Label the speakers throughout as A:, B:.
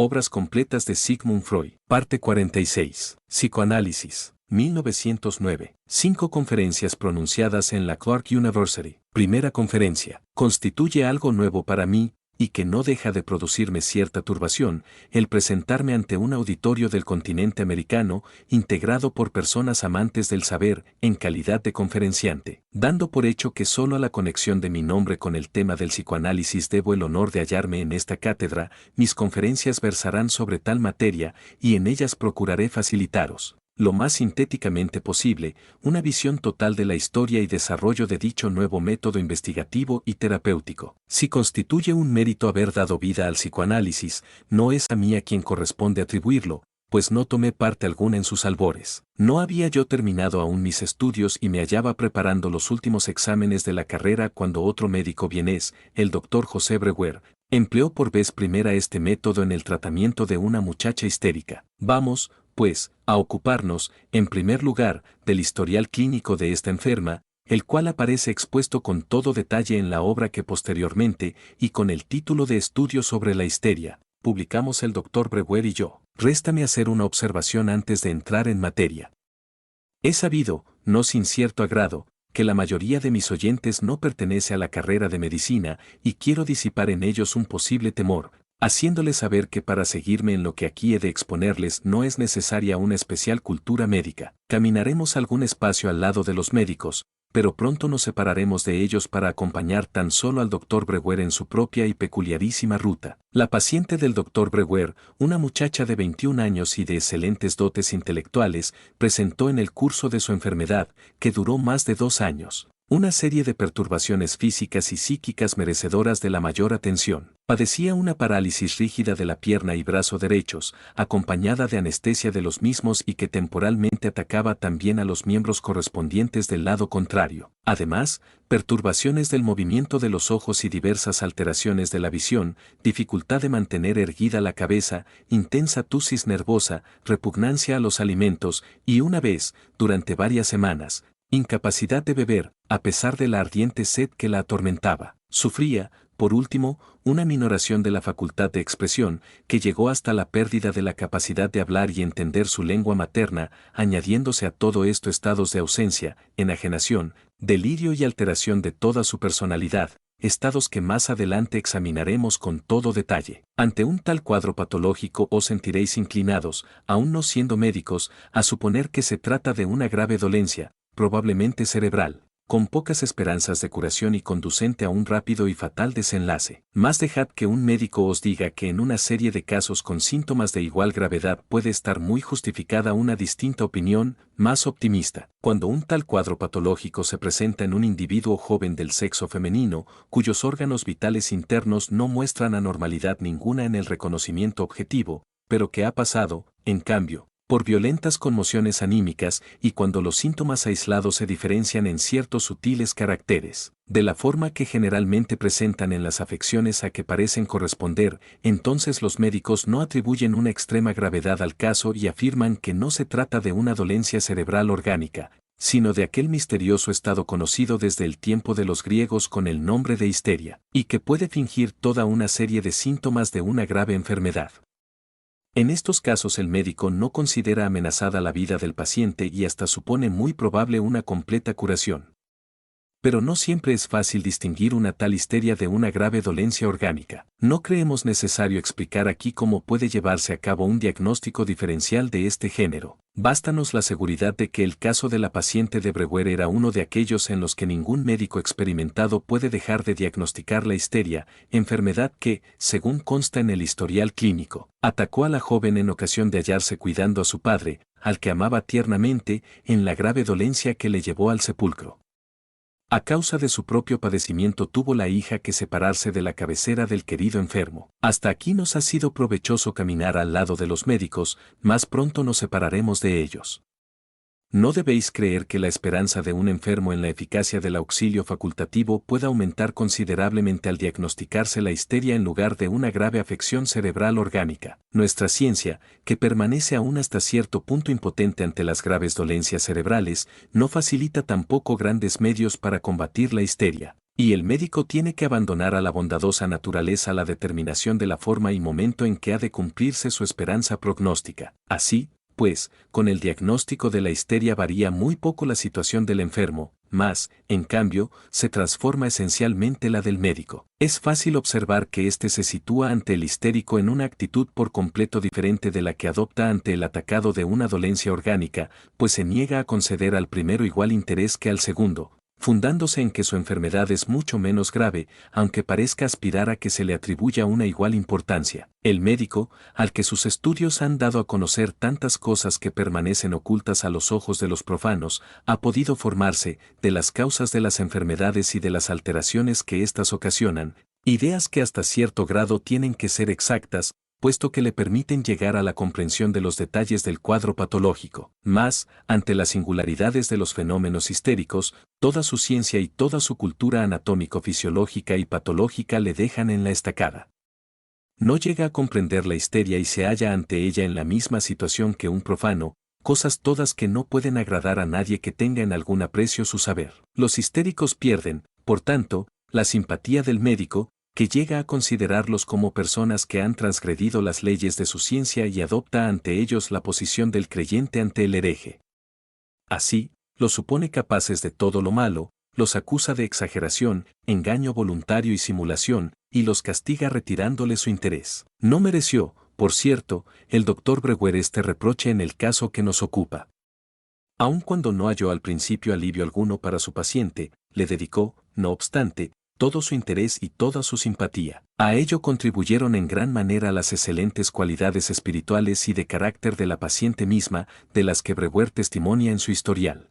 A: Obras completas de Sigmund Freud. Parte 46. Psicoanálisis. 1909. 5 conferencias pronunciadas en la Clark University. Primera conferencia. Constituye algo nuevo para mí, y que no deja de producirme cierta turbación, el presentarme ante un auditorio del continente americano, integrado por personas amantes del saber, en calidad de conferenciante, dando por hecho que solo a la conexión de mi nombre con el tema del psicoanálisis debo el honor de hallarme en esta cátedra. Mis conferencias versarán sobre tal materia, y en ellas procuraré facilitaros, lo más sintéticamente posible, una visión total de la historia y desarrollo de dicho nuevo método investigativo y terapéutico. Si constituye un mérito haber dado vida al psicoanálisis, no es a mí a quien corresponde atribuirlo, pues no tomé parte alguna en sus albores. No había yo terminado aún mis estudios y me hallaba preparando los últimos exámenes de la carrera cuando otro médico vienés, el doctor José Breuer, empleó por vez primera este método en el tratamiento de una muchacha histérica. Vamos, pues, a ocuparnos, en primer lugar, del historial clínico de esta enferma, el cual aparece expuesto con todo detalle en la obra que posteriormente, y con el título de Estudio sobre la histeria, publicamos el doctor Breuer y yo. Réstame hacer una observación antes de entrar en materia. He sabido, no sin cierto agrado, que la mayoría de mis oyentes no pertenece a la carrera de medicina, y quiero disipar en ellos un posible temor, haciéndoles saber que para seguirme en lo que aquí he de exponerles no es necesaria una especial cultura médica. Caminaremos algún espacio al lado de los médicos, pero pronto nos separaremos de ellos para acompañar tan solo al doctor Breuer en su propia y peculiarísima ruta. La paciente del doctor Breuer, una muchacha de 21 años y de excelentes dotes intelectuales, presentó en el curso de su enfermedad, que duró más de 2 años, una serie de perturbaciones físicas y psíquicas merecedoras de la mayor atención. Padecía una parálisis rígida de la pierna y brazo derechos, acompañada de anestesia de los mismos y que temporalmente atacaba también a los miembros correspondientes del lado contrario. Además, perturbaciones del movimiento de los ojos y diversas alteraciones de la visión, dificultad de mantener erguida la cabeza, intensa tusis nervosa, repugnancia a los alimentos y una vez, durante varias semanas, incapacidad de beber, a pesar de la ardiente sed que la atormentaba. Sufría, por último, una minoración de la facultad de expresión, que llegó hasta la pérdida de la capacidad de hablar y entender su lengua materna, añadiéndose a todo esto estados de ausencia, enajenación, delirio y alteración de toda su personalidad, estados que más adelante examinaremos con todo detalle. Ante un tal cuadro patológico os sentiréis inclinados, aun no siendo médicos, a suponer que se trata de una grave dolencia, probablemente cerebral, con pocas esperanzas de curación y conducente a un rápido y fatal desenlace. Más dejad que un médico os diga que en una serie de casos con síntomas de igual gravedad puede estar muy justificada una distinta opinión, más optimista. Cuando un tal cuadro patológico se presenta en un individuo joven del sexo femenino, cuyos órganos vitales internos no muestran anormalidad ninguna en el reconocimiento objetivo, pero que ha pasado, en cambio, por violentas conmociones anímicas y cuando los síntomas aislados se diferencian en ciertos sutiles caracteres, de la forma que generalmente presentan en las afecciones a que parecen corresponder, entonces los médicos no atribuyen una extrema gravedad al caso y afirman que no se trata de una dolencia cerebral orgánica, sino de aquel misterioso estado conocido desde el tiempo de los griegos con el nombre de histeria, y que puede fingir toda una serie de síntomas de una grave enfermedad. En estos casos el médico no considera amenazada la vida del paciente y hasta supone muy probable una completa curación. Pero no siempre es fácil distinguir una tal histeria de una grave dolencia orgánica. No creemos necesario explicar aquí cómo puede llevarse a cabo un diagnóstico diferencial de este género. Bástanos la seguridad de que el caso de la paciente de Breuer era uno de aquellos en los que ningún médico experimentado puede dejar de diagnosticar la histeria, enfermedad que, según consta en el historial clínico, atacó a la joven en ocasión de hallarse cuidando a su padre, al que amaba tiernamente, en la grave dolencia que le llevó al sepulcro. A causa de su propio padecimiento tuvo la hija que separarse de la cabecera del querido enfermo. Hasta aquí nos ha sido provechoso caminar al lado de los médicos, más pronto nos separaremos de ellos. No debéis creer que la esperanza de un enfermo en la eficacia del auxilio facultativo pueda aumentar considerablemente al diagnosticarse la histeria en lugar de una grave afección cerebral orgánica. Nuestra ciencia, que permanece aún hasta cierto punto impotente ante las graves dolencias cerebrales, no facilita tampoco grandes medios para combatir la histeria. y el médico tiene que abandonar a la bondadosa naturaleza la determinación de la forma y momento en que ha de cumplirse su esperanza prognóstica. Así, pues, con el diagnóstico de la histeria varía muy poco la situación del enfermo, mas, en cambio, se transforma esencialmente la del médico. Es fácil observar que éste se sitúa ante el histérico en una actitud por completo diferente de la que adopta ante el atacado de una dolencia orgánica, pues se niega a conceder al primero igual interés que al segundo, fundándose en que su enfermedad es mucho menos grave, aunque parezca aspirar a que se le atribuya una igual importancia. El médico, al que sus estudios han dado a conocer tantas cosas que permanecen ocultas a los ojos de los profanos, ha podido formarse, de las causas de las enfermedades y de las alteraciones que éstas ocasionan, ideas que hasta cierto grado tienen que ser exactas, puesto que le permiten llegar a la comprensión de los detalles del cuadro patológico. Mas, ante las singularidades de los fenómenos histéricos, toda su ciencia y toda su cultura anatómico-fisiológica y patológica le dejan en la estacada. No llega a comprender la histeria y se halla ante ella en la misma situación que un profano, cosas todas que no pueden agradar a nadie que tenga en algún aprecio su saber. Los histéricos pierden, por tanto, la simpatía del médico, que llega a considerarlos como personas que han transgredido las leyes de su ciencia y adopta ante ellos la posición del creyente ante el hereje. Así, los supone capaces de todo lo malo, los acusa de exageración, engaño voluntario y simulación, y los castiga retirándole su interés. No mereció, por cierto, el doctor Brewer este reproche en el caso que nos ocupa. Aun cuando no halló al principio alivio alguno para su paciente, le dedicó, no obstante, todo su interés y toda su simpatía. A ello contribuyeron en gran manera las excelentes cualidades espirituales y de carácter de la paciente misma, de las que Brewer testimonia en su historial.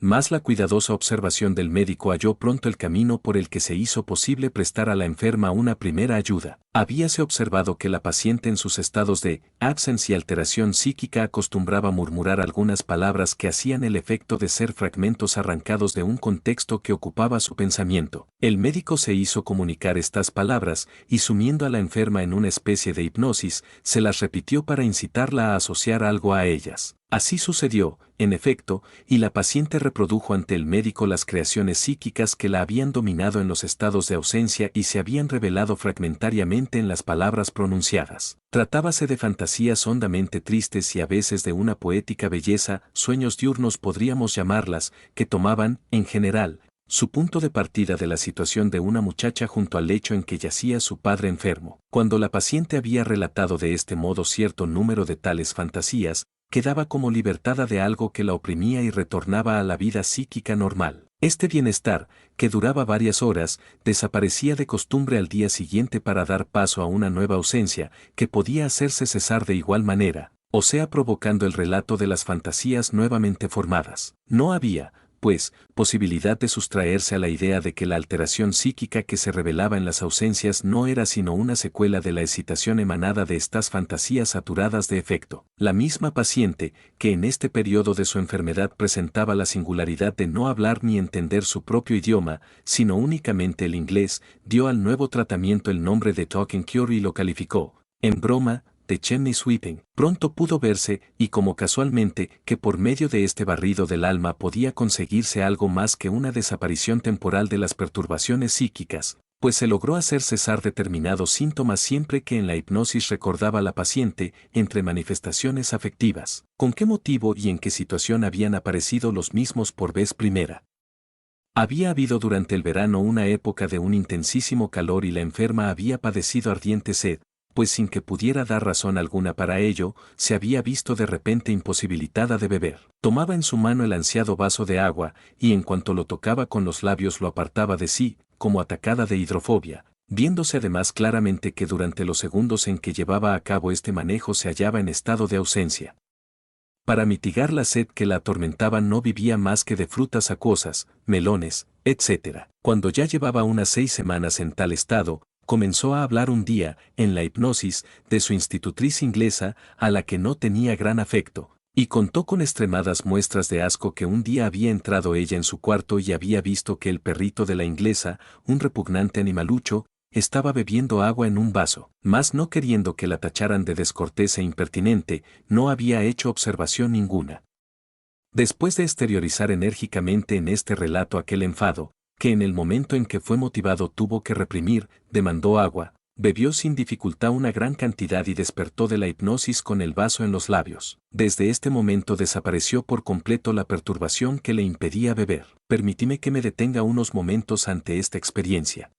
A: Mas la cuidadosa observación del médico halló pronto el camino por el que se hizo posible prestar a la enferma una primera ayuda. Habíase observado que la paciente en sus estados de absence y alteración psíquica acostumbraba murmurar algunas palabras que hacían el efecto de ser fragmentos arrancados de un contexto que ocupaba su pensamiento. El médico se hizo comunicar estas palabras y, sumiendo a la enferma en una especie de hipnosis, se las repitió para incitarla a asociar algo a ellas. Así sucedió, en efecto, y la paciente reprodujo ante el médico las creaciones psíquicas que la habían dominado en los estados de ausencia y se habían revelado fragmentariamente en las palabras pronunciadas. Tratábase de fantasías hondamente tristes y a veces de una poética belleza, sueños diurnos podríamos llamarlas, que tomaban, en general, su punto de partida de la situación de una muchacha junto al lecho en que yacía su padre enfermo. Cuando la paciente había relatado de este modo cierto número de tales fantasías, quedaba como libertada de algo que la oprimía y retornaba a la vida psíquica normal. Este bienestar, que duraba varias horas, desaparecía de costumbre al día siguiente para dar paso a una nueva ausencia, que podía hacerse cesar de igual manera, o sea provocando el relato de las fantasías nuevamente formadas. No había, pues, posibilidad de sustraerse a la idea de que la alteración psíquica que se revelaba en las ausencias no era sino una secuela de la excitación emanada de estas fantasías saturadas de efecto. La misma paciente, que en este periodo de su enfermedad presentaba la singularidad de no hablar ni entender su propio idioma, sino únicamente el inglés, dio al nuevo tratamiento el nombre de Talking Cure y lo calificó, en broma, de chimney sweeping. Pronto pudo verse, y como casualmente, que por medio de este barrido del alma podía conseguirse algo más que una desaparición temporal de las perturbaciones psíquicas, pues se logró hacer cesar determinados síntomas siempre que en la hipnosis recordaba a la paciente, entre manifestaciones afectivas, con qué motivo y en qué situación habían aparecido los mismos por vez primera. Había habido durante el verano una época de un intensísimo calor y la enferma había padecido ardiente sed, pues sin que pudiera dar razón alguna para ello, se había visto de repente imposibilitada de beber. Tomaba en su mano el ansiado vaso de agua, y en cuanto lo tocaba con los labios lo apartaba de sí, como atacada de hidrofobia, viéndose además claramente que durante los segundos en que llevaba a cabo este manejo se hallaba en estado de ausencia. Para mitigar la sed que la atormentaba no vivía más que de frutas acuosas, melones, etc. Cuando ya llevaba unas 6 semanas en tal estado, comenzó a hablar un día, en la hipnosis, de su institutriz inglesa, a la que no tenía gran afecto, y contó con extremadas muestras de asco que un día había entrado ella en su cuarto y había visto que el perrito de la inglesa, un repugnante animalucho, estaba bebiendo agua en un vaso, mas no queriendo que la tacharan de descortés e impertinente, no había hecho observación ninguna. Después de exteriorizar enérgicamente en este relato aquel enfado, que en el momento en que fue motivado tuvo que reprimir, demandó agua, bebió sin dificultad una gran cantidad y despertó de la hipnosis con el vaso en los labios. Desde este momento desapareció por completo la perturbación que le impedía beber. Permíteme que me detenga unos momentos ante esta experiencia.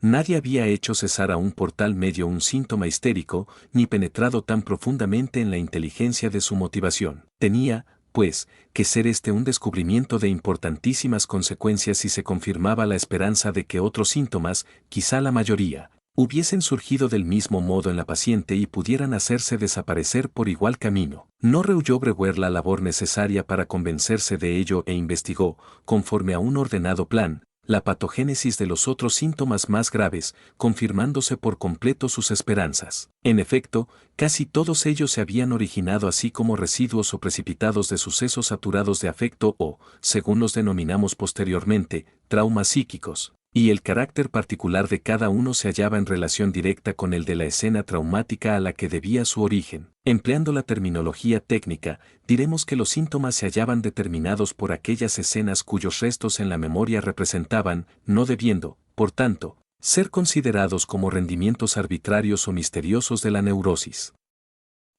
A: Nadie había hecho cesar aún por tal medio un síntoma histérico, ni penetrado tan profundamente en la inteligencia de su motivación. Tenía, pues, que ser este un descubrimiento de importantísimas consecuencias si se confirmaba la esperanza de que otros síntomas, quizá la mayoría, hubiesen surgido del mismo modo en la paciente y pudieran hacerse desaparecer por igual camino. No rehuyó Brewer la labor necesaria para convencerse de ello e investigó, conforme a un ordenado plan, la patogénesis de los otros síntomas más graves, confirmándose por completo sus esperanzas. En efecto, casi todos ellos se habían originado así como residuos o precipitados de sucesos saturados de afecto o, según los denominamos posteriormente, traumas psíquicos, y el carácter particular de cada uno se hallaba en relación directa con el de la escena traumática a la que debía su origen. Empleando la terminología técnica, diremos que los síntomas se hallaban determinados por aquellas escenas cuyos restos en la memoria representaban, no debiendo, por tanto, ser considerados como rendimientos arbitrarios o misteriosos de la neurosis.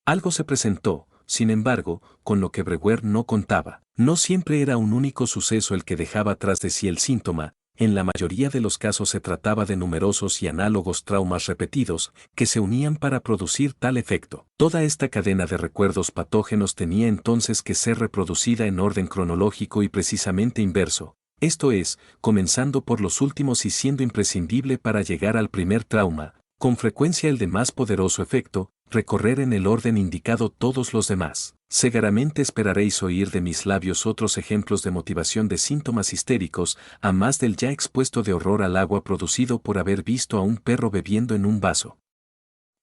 A: Algo se presentó, sin embargo, con lo que Brewer no contaba. No siempre era un único suceso el que dejaba tras de sí el síntoma. En la mayoría de los casos se trataba de numerosos y análogos traumas repetidos, que se unían para producir tal efecto. Toda esta cadena de recuerdos patógenos tenía entonces que ser reproducida en orden cronológico y precisamente inverso, esto es, comenzando por los últimos y siendo imprescindible para llegar al primer trauma, con frecuencia el de más poderoso efecto, recorrer en el orden indicado todos los demás. Seguramente esperaréis oír de mis labios otros ejemplos de motivación de síntomas histéricos, a más del ya expuesto de horror al agua producido por haber visto a un perro bebiendo en un vaso.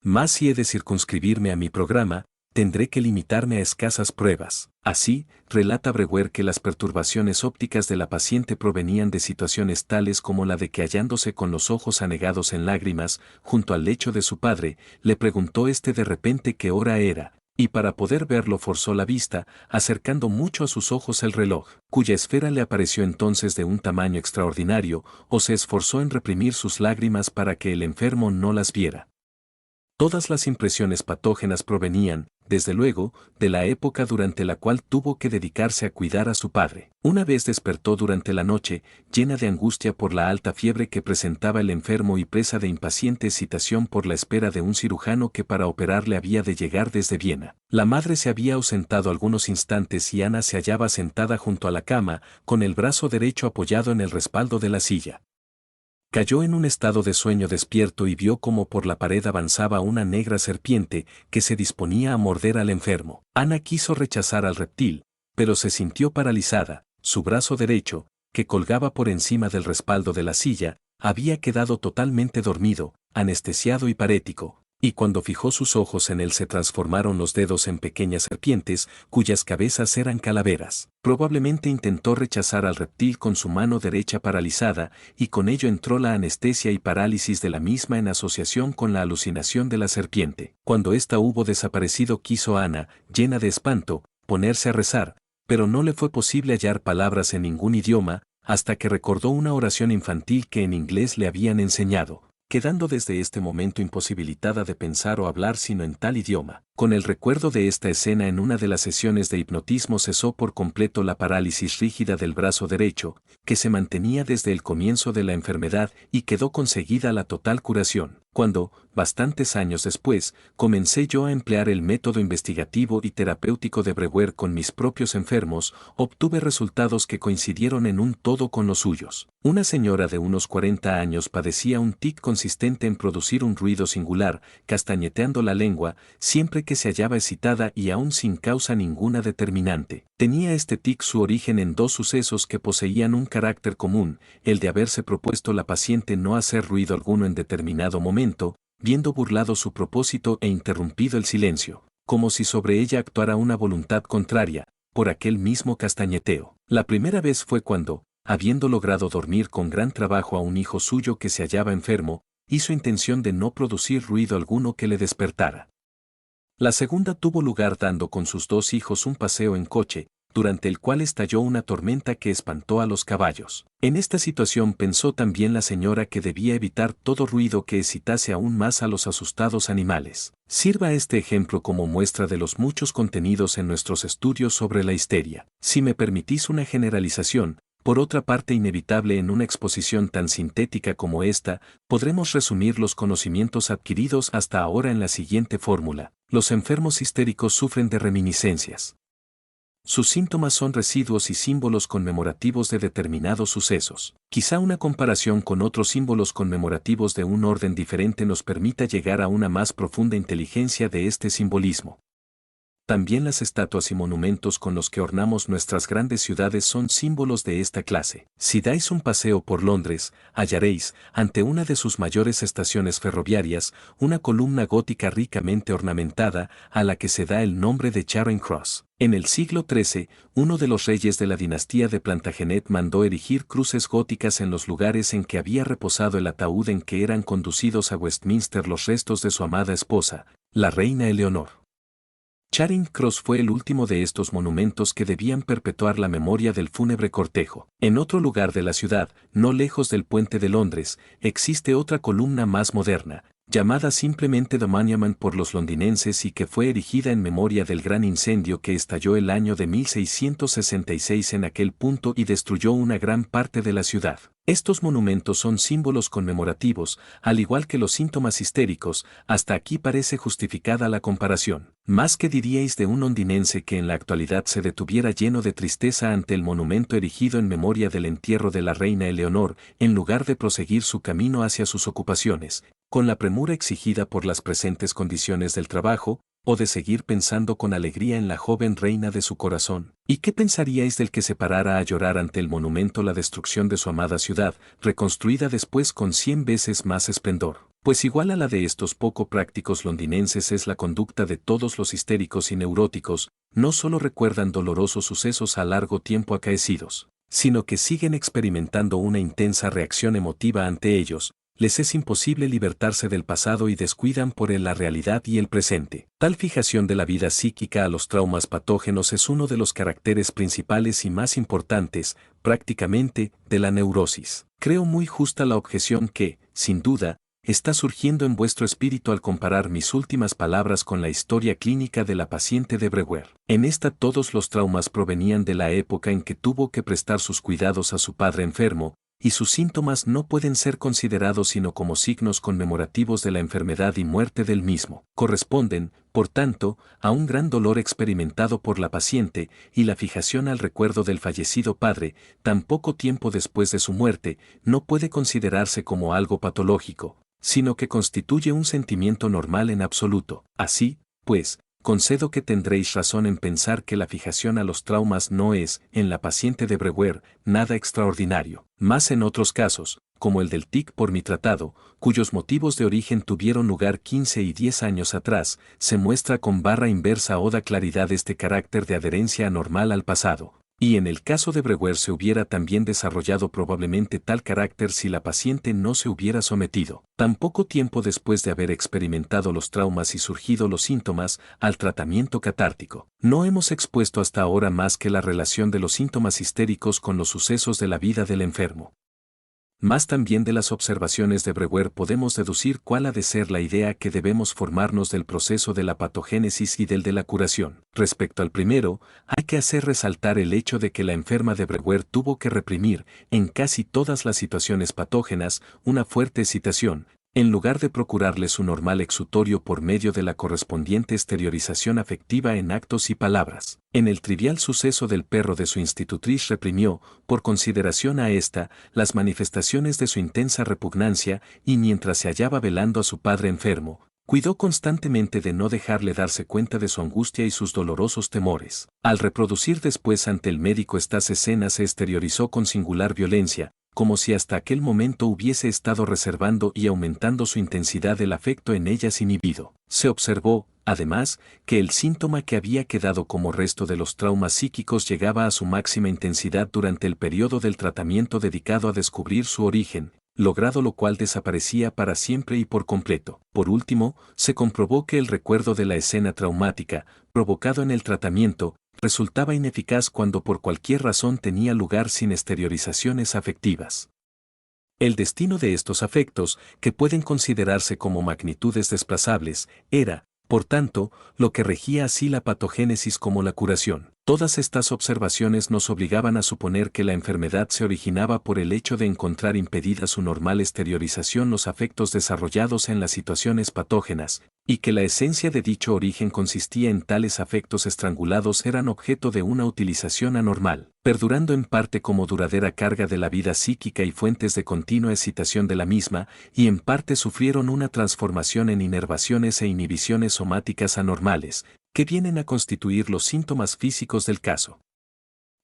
A: Mas si he de circunscribirme a mi programa, tendré que limitarme a escasas pruebas. Así, relata Brewer que las perturbaciones ópticas de la paciente provenían de situaciones tales como la de que hallándose con los ojos anegados en lágrimas, junto al lecho de su padre, le preguntó de repente qué hora era, y para poder verlo forzó la vista, acercando mucho a sus ojos el reloj, cuya esfera le apareció entonces de un tamaño extraordinario, o se esforzó en reprimir sus lágrimas para que el enfermo no las viera. Todas las impresiones patógenas provenían, desde luego, de la época durante la cual tuvo que dedicarse a cuidar a su padre. Una vez despertó durante la noche, llena de angustia por la alta fiebre que presentaba el enfermo y presa de impaciente excitación por la espera de un cirujano que para operarle había de llegar desde Viena. La madre se había ausentado algunos instantes y Ana se hallaba sentada junto a la cama, con el brazo derecho apoyado en el respaldo de la silla. Cayó en un estado de sueño despierto y vio como por la pared avanzaba una negra serpiente que se disponía a morder al enfermo. Ana quiso rechazar al reptil, pero se sintió paralizada. Su brazo derecho, que colgaba por encima del respaldo de la silla, había quedado totalmente dormido, anestesiado y parético, y cuando fijó sus ojos en él se transformaron los dedos en pequeñas serpientes, cuyas cabezas eran calaveras. Probablemente intentó rechazar al reptil con su mano derecha paralizada, y con ello entró la anestesia y parálisis de la misma en asociación con la alucinación de la serpiente. Cuando ésta hubo desaparecido quiso Ana, llena de espanto, ponerse a rezar, pero no le fue posible hallar palabras en ningún idioma, hasta que recordó una oración infantil que en inglés le habían enseñado, quedando desde este momento imposibilitada de pensar o hablar sino en tal idioma. Con el recuerdo de esta escena en una de las sesiones de hipnotismo cesó por completo la parálisis rígida del brazo derecho, que se mantenía desde el comienzo de la enfermedad, y quedó conseguida la total curación. Cuando, bastantes años después, comencé yo a emplear el método investigativo y terapéutico de Brewer con mis propios enfermos, obtuve resultados que coincidieron en un todo con los suyos. Una señora de unos 40 años padecía un tic consistente en producir un ruido singular, castañeteando la lengua, siempre que se hallaba excitada y aún sin causa ninguna determinante. Tenía este tic su origen en dos sucesos que poseían un carácter común, el de haberse propuesto la paciente no hacer ruido alguno en determinado momento, viendo burlado su propósito e interrumpido el silencio, como si sobre ella actuara una voluntad contraria, por aquel mismo castañeteo. La primera vez fue cuando, habiendo logrado dormir con gran trabajo a un hijo suyo que se hallaba enfermo, hizo intención de no producir ruido alguno que le despertara. La segunda tuvo lugar dando con sus dos hijos un paseo en coche, durante el cual estalló una tormenta que espantó a los caballos. En esta situación pensó también la señora que debía evitar todo ruido que excitase aún más a los asustados animales. Sirva este ejemplo como muestra de los muchos contenidos en nuestros estudios sobre la histeria. Si me permitís una generalización, por otra parte inevitable en una exposición tan sintética como esta, podremos resumir los conocimientos adquiridos hasta ahora en la siguiente fórmula. Los enfermos histéricos sufren de reminiscencias. Sus síntomas son residuos y símbolos conmemorativos de determinados sucesos. Quizá una comparación con otros símbolos conmemorativos de un orden diferente nos permita llegar a una más profunda inteligencia de este simbolismo. También las estatuas y monumentos con los que ornamos nuestras grandes ciudades son símbolos de esta clase. Si dais un paseo por Londres, hallaréis, ante una de sus mayores estaciones ferroviarias, una columna gótica ricamente ornamentada, a la que se da el nombre de Charing Cross. En el siglo XIII, uno de los reyes de la dinastía de Plantagenet mandó erigir cruces góticas en los lugares en que había reposado el ataúd en que eran conducidos a Westminster los restos de su amada esposa, la reina Eleonor. Charing Cross fue el último de estos monumentos que debían perpetuar la memoria del fúnebre cortejo. En otro lugar de la ciudad, no lejos del puente de Londres, existe otra columna más moderna, llamada simplemente The Monument por los londinenses y que fue erigida en memoria del gran incendio que estalló el año de 1666 en aquel punto y destruyó una gran parte de la ciudad. Estos monumentos son símbolos conmemorativos, al igual que los síntomas histéricos. Hasta aquí parece justificada la comparación. Más que diríais de un londinense que en la actualidad se detuviera lleno de tristeza ante el monumento erigido en memoria del entierro de la reina Eleonor, en lugar de proseguir su camino hacia sus ocupaciones, con la premura exigida por las presentes condiciones del trabajo, o de seguir pensando con alegría en la joven reina de su corazón. ¿Y qué pensaríais del que se parara a llorar ante el monumento la destrucción de su amada ciudad, reconstruida después con 100 veces más esplendor? Pues igual a la de estos poco prácticos londinenses es la conducta de todos los histéricos y neuróticos. No solo recuerdan dolorosos sucesos a largo tiempo acaecidos, sino que siguen experimentando una intensa reacción emotiva ante ellos. Les es imposible libertarse del pasado y descuidan por él la realidad y el presente. Tal fijación de la vida psíquica a los traumas patógenos es uno de los caracteres principales y más importantes, prácticamente, de la neurosis. Creo muy justa la objeción que, sin duda, está surgiendo en vuestro espíritu al comparar mis últimas palabras con la historia clínica de la paciente de Brewer. En esta todos los traumas provenían de la época en que tuvo que prestar sus cuidados a su padre enfermo, y sus síntomas no pueden ser considerados sino como signos conmemorativos de la enfermedad y muerte del mismo. Corresponden, por tanto, a un gran dolor experimentado por la paciente, y la fijación al recuerdo del fallecido padre, tan poco tiempo después de su muerte, no puede considerarse como algo patológico, sino que constituye un sentimiento normal en absoluto. Así, pues, concedo que tendréis razón en pensar que la fijación a los traumas no es, en la paciente de Brewer, nada extraordinario. Más en otros casos, como el del tic por mi tratado, cuyos motivos de origen tuvieron lugar 15 y 10 años atrás, se muestra con barra inversa o da claridad este carácter de adherencia anormal al pasado. Y en el caso de Brewer se hubiera también desarrollado probablemente tal carácter si la paciente no se hubiera sometido, tan poco tiempo después de haber experimentado los traumas y surgido los síntomas, al tratamiento catártico. No hemos expuesto hasta ahora más que la relación de los síntomas histéricos con los sucesos de la vida del enfermo. Más también de las observaciones de Brewer podemos deducir cuál ha de ser la idea que debemos formarnos del proceso de la patogénesis y del de la curación. Respecto al primero, hay que hacer resaltar el hecho de que la enferma de Brewer tuvo que reprimir, en casi todas las situaciones patógenas, una fuerte excitación, en lugar de procurarle su normal exutorio por medio de la correspondiente exteriorización afectiva en actos y palabras. En el trivial suceso del perro de su institutriz reprimió, por consideración a ésta, las manifestaciones de su intensa repugnancia y mientras se hallaba velando a su padre enfermo, cuidó constantemente de no dejarle darse cuenta de su angustia y sus dolorosos temores. Al reproducir después ante el médico estas escenas se exteriorizó con singular violencia, como si hasta aquel momento hubiese estado reservando y aumentando su intensidad el afecto en ellas inhibido. Se observó, además, que el síntoma que había quedado como resto de los traumas psíquicos llegaba a su máxima intensidad durante el periodo del tratamiento dedicado a descubrir su origen, logrado lo cual desaparecía para siempre y por completo. Por último, se comprobó que el recuerdo de la escena traumática, provocado en el tratamiento, resultaba ineficaz cuando por cualquier razón tenía lugar sin exteriorizaciones afectivas. El destino de estos afectos, que pueden considerarse como magnitudes desplazables, era, por tanto, lo que regía así la patogénesis como la curación. Todas estas observaciones nos obligaban a suponer que la enfermedad se originaba por el hecho de encontrar impedida su normal exteriorización los afectos desarrollados en las situaciones patógenas, y que la esencia de dicho origen consistía en tales afectos estrangulados eran objeto de una utilización anormal, perdurando en parte como duradera carga de la vida psíquica y fuentes de continua excitación de la misma, y en parte sufrieron una transformación en inervaciones e inhibiciones somáticas anormales, que vienen a constituir los síntomas físicos del caso.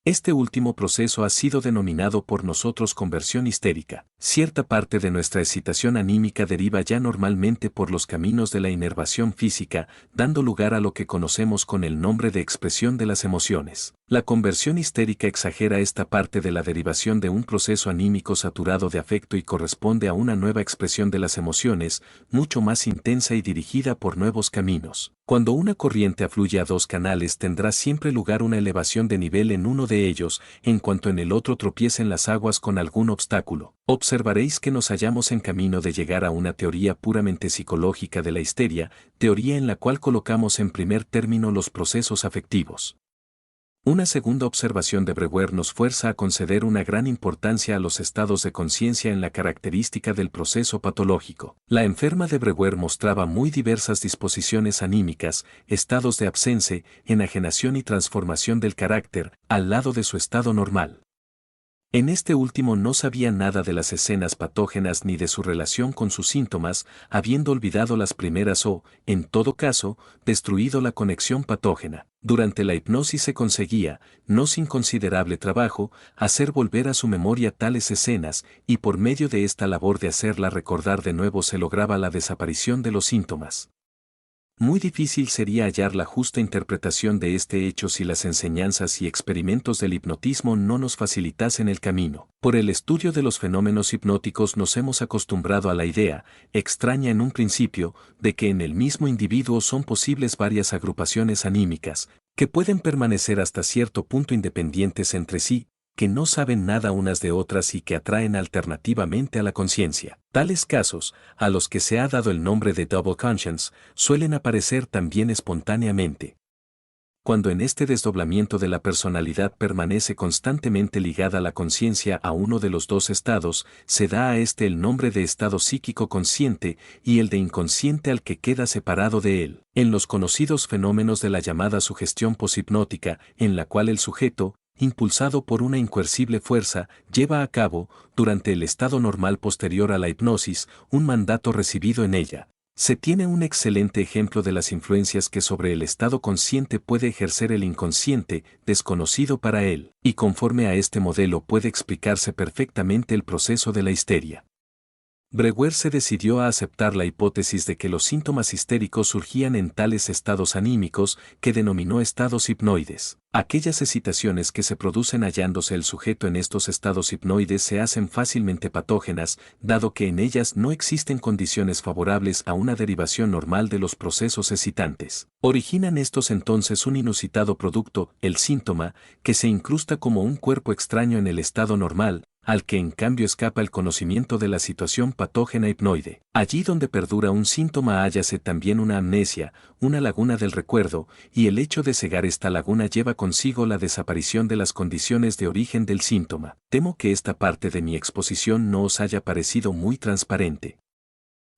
A: Este último proceso ha sido denominado por nosotros conversión histérica. Cierta parte de nuestra excitación anímica deriva ya normalmente por los caminos de la inervación física, dando lugar a lo que conocemos con el nombre de expresión de las emociones. La conversión histérica exagera esta parte de la derivación de un proceso anímico saturado de afecto y corresponde a una nueva expresión de las emociones, mucho más intensa y dirigida por nuevos caminos. Cuando una corriente afluye a dos canales tendrá siempre lugar una elevación de nivel en uno de ellos, en cuanto en el otro tropiecen las aguas con algún obstáculo. Observaréis que nos hallamos en camino de llegar a una teoría puramente psicológica de la histeria, teoría en la cual colocamos en primer término los procesos afectivos. Una segunda observación de Breuer nos fuerza a conceder una gran importancia a los estados de conciencia en la característica del proceso patológico. La enferma de Breuer mostraba muy diversas disposiciones anímicas, estados de absence, enajenación y transformación del carácter, al lado de su estado normal. En este último no sabía nada de las escenas patógenas ni de su relación con sus síntomas, habiendo olvidado las primeras o, en todo caso, destruido la conexión patógena. Durante la hipnosis se conseguía, no sin considerable trabajo, hacer volver a su memoria tales escenas, y por medio de esta labor de hacerla recordar de nuevo se lograba la desaparición de los síntomas. Muy difícil sería hallar la justa interpretación de este hecho si las enseñanzas y experimentos del hipnotismo no nos facilitasen el camino. Por el estudio de los fenómenos hipnóticos nos hemos acostumbrado a la idea, extraña en un principio, de que en el mismo individuo son posibles varias agrupaciones anímicas, que pueden permanecer hasta cierto punto independientes entre sí, que no saben nada unas de otras y que atraen alternativamente a la conciencia. Tales casos, a los que se ha dado el nombre de double conscience, suelen aparecer también espontáneamente. Cuando en este desdoblamiento de la personalidad permanece constantemente ligada la conciencia a uno de los dos estados, se da a este el nombre de estado psíquico consciente y el de inconsciente al que queda separado de él. En los conocidos fenómenos de la llamada sugestión poshipnótica, en la cual el sujeto, impulsado por una incoercible fuerza, lleva a cabo, durante el estado normal posterior a la hipnosis, un mandato recibido en ella. Se tiene un excelente ejemplo de las influencias que sobre el estado consciente puede ejercer el inconsciente, desconocido para él, y conforme a este modelo puede explicarse perfectamente el proceso de la histeria. Breuer se decidió a aceptar la hipótesis de que los síntomas histéricos surgían en tales estados anímicos que denominó estados hipnoides. Aquellas excitaciones que se producen hallándose el sujeto en estos estados hipnoides se hacen fácilmente patógenas, dado que en ellas no existen condiciones favorables a una derivación normal de los procesos excitantes. Originan estos entonces un inusitado producto, el síntoma, que se incrusta como un cuerpo extraño en el estado normal, al que en cambio escapa el conocimiento de la situación patógena hipnoide. Allí donde perdura un síntoma hállase también una amnesia, una laguna del recuerdo, y el hecho de cegar esta laguna lleva consigo la desaparición de las condiciones de origen del síntoma. Temo que esta parte de mi exposición no os haya parecido muy transparente.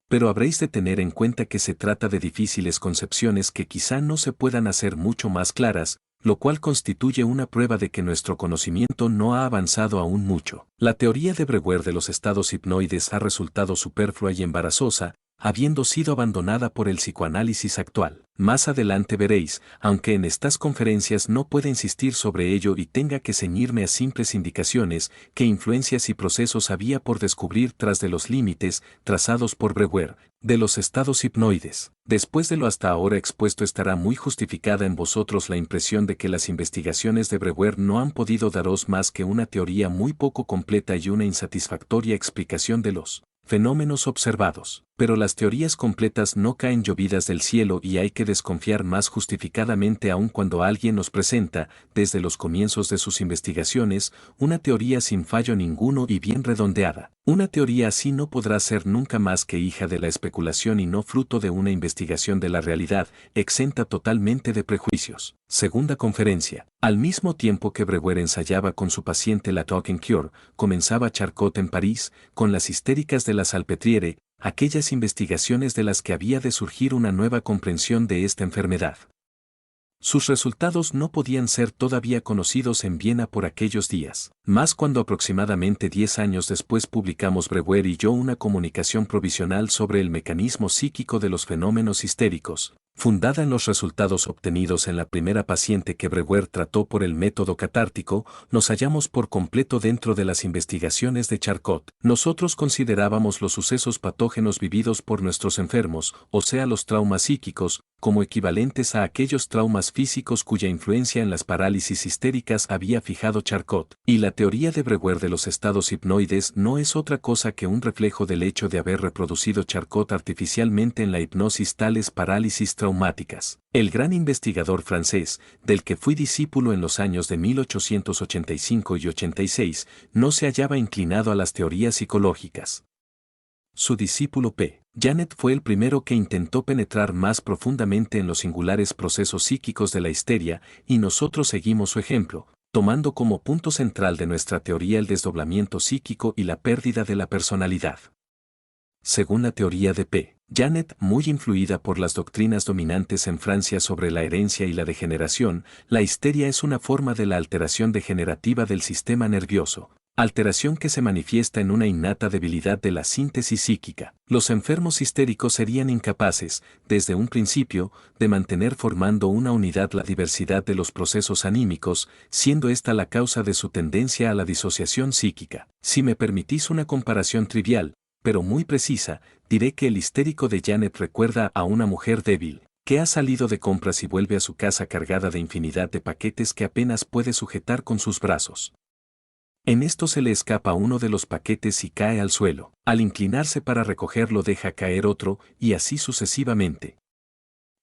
A: Pero habréis de tener en cuenta que se trata de difíciles concepciones que quizá no se puedan hacer mucho más claras, lo cual constituye una prueba de que nuestro conocimiento no ha avanzado aún mucho. La teoría de Breuer de los estados hipnoides ha resultado superflua y embarazosa, habiendo sido abandonada por el psicoanálisis actual. Más adelante veréis, aunque en estas conferencias no pueda insistir sobre ello y tenga que ceñirme a simples indicaciones, qué influencias y procesos había por descubrir tras de los límites, trazados por Breuer, de los estados hipnoides. Después de lo hasta ahora expuesto estará muy justificada en vosotros la impresión de que las investigaciones de Breuer no han podido daros más que una teoría muy poco completa y una insatisfactoria explicación de los fenómenos observados. pero las teorías completas no caen llovidas del cielo y hay que desconfiar más justificadamente aun cuando alguien nos presenta, desde los comienzos de sus investigaciones, una teoría sin fallo ninguno y bien redondeada. Una teoría así no podrá ser nunca más que hija de la especulación y no fruto de una investigación de la realidad, exenta totalmente de prejuicios. Segunda conferencia. Al mismo tiempo que Brewer ensayaba con su paciente la Talking Cure, comenzaba Charcot en París, con las histéricas de la Salpêtrière, aquellas investigaciones de las que había de surgir una nueva comprensión de esta enfermedad. Sus resultados no podían ser todavía conocidos en Viena por aquellos días, más cuando aproximadamente 10 años después publicamos Brewer y yo una comunicación provisional sobre el mecanismo psíquico de los fenómenos histéricos, fundada en los resultados obtenidos en la primera paciente que Brewer trató por el método catártico. Nos hallamos por completo dentro de las investigaciones de Charcot. Nosotros considerábamos los sucesos patógenos vividos por nuestros enfermos, o sea los traumas psíquicos, como equivalentes a aquellos traumas físicos cuya influencia en las parálisis histéricas había fijado Charcot, y la teoría de Brewer de los estados hipnoides no es otra cosa que un reflejo del hecho de haber reproducido Charcot artificialmente en la hipnosis tales parálisis traumáticas. El gran investigador francés, del que fui discípulo en los años de 1885 y 86, no se hallaba inclinado a las teorías psicológicas. Su discípulo P. Janet fue el primero que intentó penetrar más profundamente en los singulares procesos psíquicos de la histeria, y nosotros seguimos su ejemplo, tomando como punto central de nuestra teoría el desdoblamiento psíquico y la pérdida de la personalidad. Según la teoría de P. Janet, muy influida por las doctrinas dominantes en Francia sobre la herencia y la degeneración, la histeria es una forma de la alteración degenerativa del sistema nervioso, alteración que se manifiesta en una innata debilidad de la síntesis psíquica. Los enfermos histéricos serían incapaces, desde un principio, de mantener formando una unidad la diversidad de los procesos anímicos, siendo esta la causa de su tendencia a la disociación psíquica. Si me permitís una comparación trivial, pero muy precisa, diré que el histérico de Janet recuerda a una mujer débil, que ha salido de compras y vuelve a su casa cargada de infinidad de paquetes que apenas puede sujetar con sus brazos. En esto se le escapa uno de los paquetes y cae al suelo. Al inclinarse para recogerlo deja caer otro, y así sucesivamente.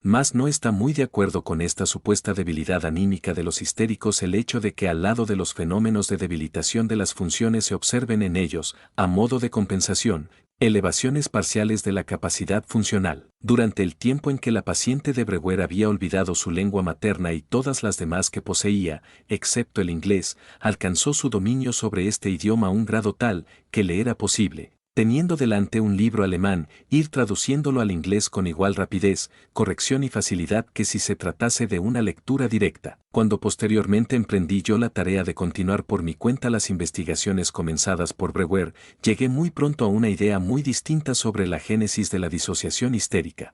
A: Mas no está muy de acuerdo con esta supuesta debilidad anímica de los histéricos el hecho de que al lado de los fenómenos de debilitación de las funciones se observen en ellos, a modo de compensación, elevaciones parciales de la capacidad funcional. Durante el tiempo en que la paciente de Brewer había olvidado su lengua materna y todas las demás que poseía, excepto el inglés, alcanzó su dominio sobre este idioma a un grado tal que le era posible, teniendo delante un libro alemán, ir traduciéndolo al inglés con igual rapidez, corrección y facilidad que si se tratase de una lectura directa. Cuando posteriormente emprendí yo la tarea de continuar por mi cuenta las investigaciones comenzadas por Brewer, llegué muy pronto a una idea muy distinta sobre la génesis de la disociación histérica.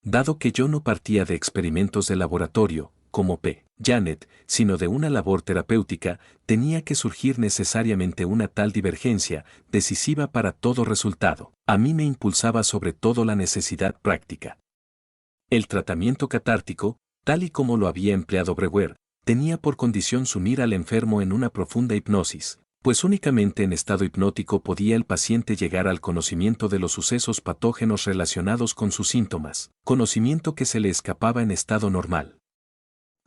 A: Dado que yo no partía de experimentos de laboratorio, como P. Janet, sino de una labor terapéutica, tenía que surgir necesariamente una tal divergencia, decisiva para todo resultado. A mí me impulsaba sobre todo la necesidad práctica. El tratamiento catártico, tal y como lo había empleado Brewer, tenía por condición sumir al enfermo en una profunda hipnosis, pues únicamente en estado hipnótico podía el paciente llegar al conocimiento de los sucesos patógenos relacionados con sus síntomas, conocimiento que se le escapaba en estado normal.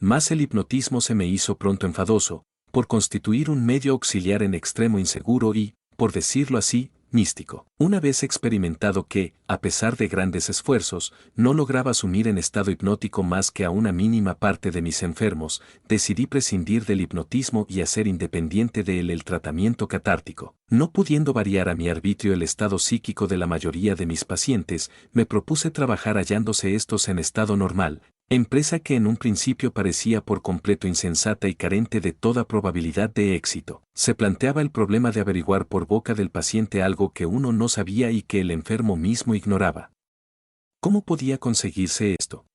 A: Mas el hipnotismo se me hizo pronto enfadoso, por constituir un medio auxiliar en extremo inseguro y, por decirlo así, místico. Una vez experimentado que, a pesar de grandes esfuerzos, no lograba sumir en estado hipnótico más que a una mínima parte de mis enfermos, decidí prescindir del hipnotismo y hacer independiente de él el tratamiento catártico. No pudiendo variar a mi arbitrio el estado psíquico de la mayoría de mis pacientes, me propuse trabajar hallándose estos en estado normal, empresa que en un principio parecía por completo insensata y carente de toda probabilidad de éxito. Se planteaba el problema de averiguar por boca del paciente algo que uno no sabía y que el enfermo mismo ignoraba. ¿Cómo podía conseguirse esto?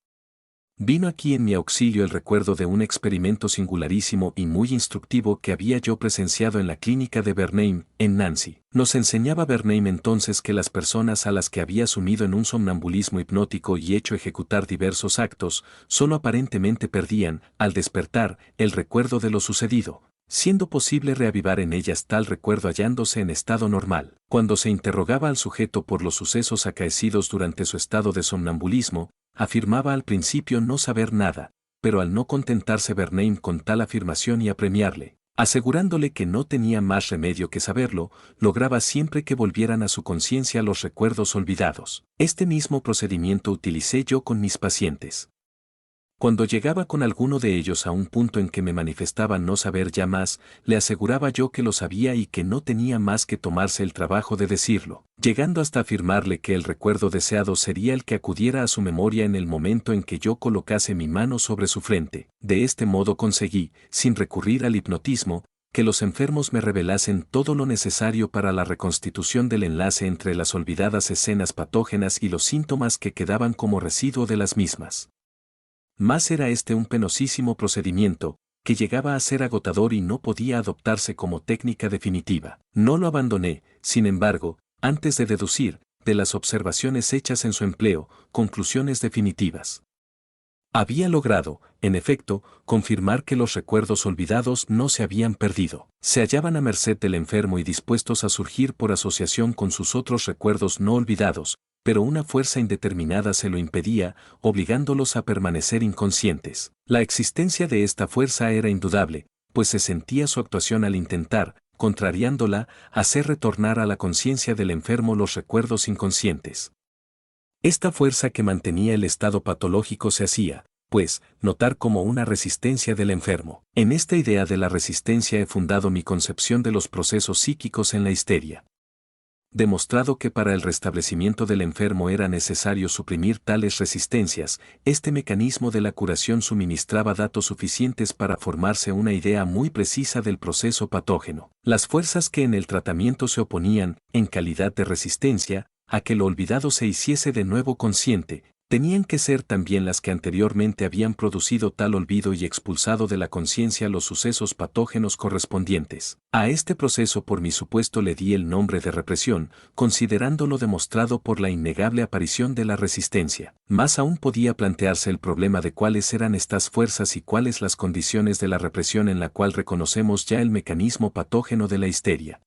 A: Vino aquí en mi auxilio el recuerdo de un experimento singularísimo y muy instructivo que había yo presenciado en la clínica de Bernheim, en Nancy. Nos enseñaba Bernheim entonces que las personas a las que había sumido en un somnambulismo hipnótico y hecho ejecutar diversos actos, solo aparentemente perdían, al despertar, el recuerdo de lo sucedido, siendo posible reavivar en ellas tal recuerdo hallándose en estado normal. Cuando se interrogaba al sujeto por los sucesos acaecidos durante su estado de somnambulismo, afirmaba al principio no saber nada, pero al no contentarse Bernheim con tal afirmación y apremiarle, asegurándole que no tenía más remedio que saberlo, lograba siempre que volvieran a su conciencia los recuerdos olvidados. Este mismo procedimiento utilicé yo con mis pacientes. Cuando llegaba con alguno de ellos a un punto en que me manifestaba no saber ya más, le aseguraba yo que lo sabía y que no tenía más que tomarse el trabajo de decirlo, llegando hasta afirmarle que el recuerdo deseado sería el que acudiera a su memoria en el momento en que yo colocase mi mano sobre su frente. De este modo conseguí, sin recurrir al hipnotismo, que los enfermos me revelasen todo lo necesario para la reconstitución del enlace entre las olvidadas escenas patógenas y los síntomas que quedaban como residuo de las mismas. Mas era este un penosísimo procedimiento, que llegaba a ser agotador y no podía adoptarse como técnica definitiva. No lo abandoné, sin embargo, antes de deducir, de las observaciones hechas en su empleo, conclusiones definitivas. Había logrado, en efecto, confirmar que los recuerdos olvidados no se habían perdido. Se hallaban a merced del enfermo y dispuestos a surgir por asociación con sus otros recuerdos no olvidados, pero una fuerza indeterminada se lo impedía, obligándolos a permanecer inconscientes. La existencia de esta fuerza era indudable, pues se sentía su actuación al intentar, contrariándola, hacer retornar a la conciencia del enfermo los recuerdos inconscientes. Esta fuerza que mantenía el estado patológico se hacía, pues, notar como una resistencia del enfermo. En esta idea de la resistencia he fundado mi concepción de los procesos psíquicos en la histeria. Demostrado que para el restablecimiento del enfermo era necesario suprimir tales resistencias, este mecanismo de la curación suministraba datos suficientes para formarse una idea muy precisa del proceso patógeno. Las fuerzas que en el tratamiento se oponían, en calidad de resistencia, a que lo olvidado se hiciese de nuevo consciente, tenían que ser también las que anteriormente habían producido tal olvido y expulsado de la conciencia los sucesos patógenos correspondientes. A este proceso por mi supuesto le di el nombre de represión, considerándolo demostrado por la innegable aparición de la resistencia. Más aún podía plantearse el problema de cuáles eran estas fuerzas y cuáles las condiciones de la represión en la cual reconocemos ya el mecanismo patógeno de la histeria.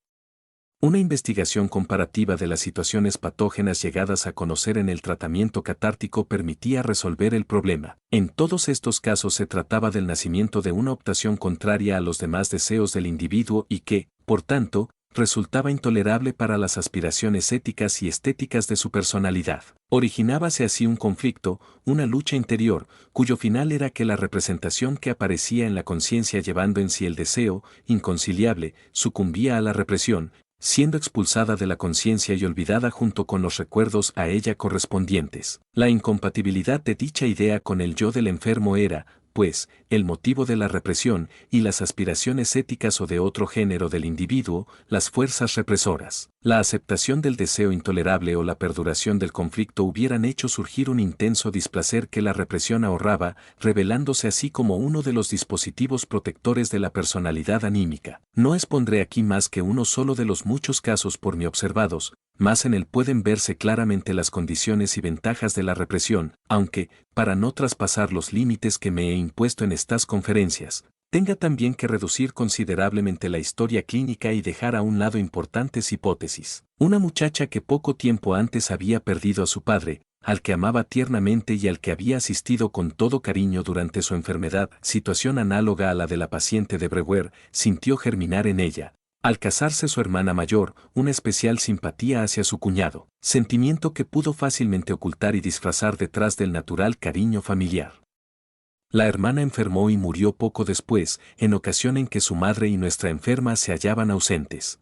A: Una investigación comparativa de las situaciones patógenas llegadas a conocer en el tratamiento catártico permitía resolver el problema. En todos estos casos se trataba del nacimiento de una optación contraria a los demás deseos del individuo y que, por tanto, resultaba intolerable para las aspiraciones éticas y estéticas de su personalidad. Originábase así un conflicto, una lucha interior, cuyo final era que la representación que aparecía en la conciencia llevando en sí el deseo, inconciliable, sucumbía a la represión, siendo expulsada de la conciencia y olvidada junto con los recuerdos a ella correspondientes. La incompatibilidad de dicha idea con el yo del enfermo era, pues, el motivo de la represión y las aspiraciones éticas o de otro género del individuo, las fuerzas represoras. La aceptación del deseo intolerable o la perduración del conflicto hubieran hecho surgir un intenso displacer que la represión ahorraba, revelándose así como uno de los dispositivos protectores de la personalidad anímica. No expondré aquí más que uno solo de los muchos casos por mí observados, mas en él pueden verse claramente las condiciones y ventajas de la represión, aunque, para no traspasar los límites que me he impuesto en estas conferencias, tenga también que reducir considerablemente la historia clínica y dejar a un lado importantes hipótesis. Una muchacha que poco tiempo antes había perdido a su padre, al que amaba tiernamente y al que había asistido con todo cariño durante su enfermedad, situación análoga a la de la paciente de Breuer, sintió germinar en ella, al casarse su hermana mayor, una especial simpatía hacia su cuñado, sentimiento que pudo fácilmente ocultar y disfrazar detrás del natural cariño familiar. La hermana enfermó y murió poco después, en ocasión en que su madre y nuestra enferma se hallaban ausentes.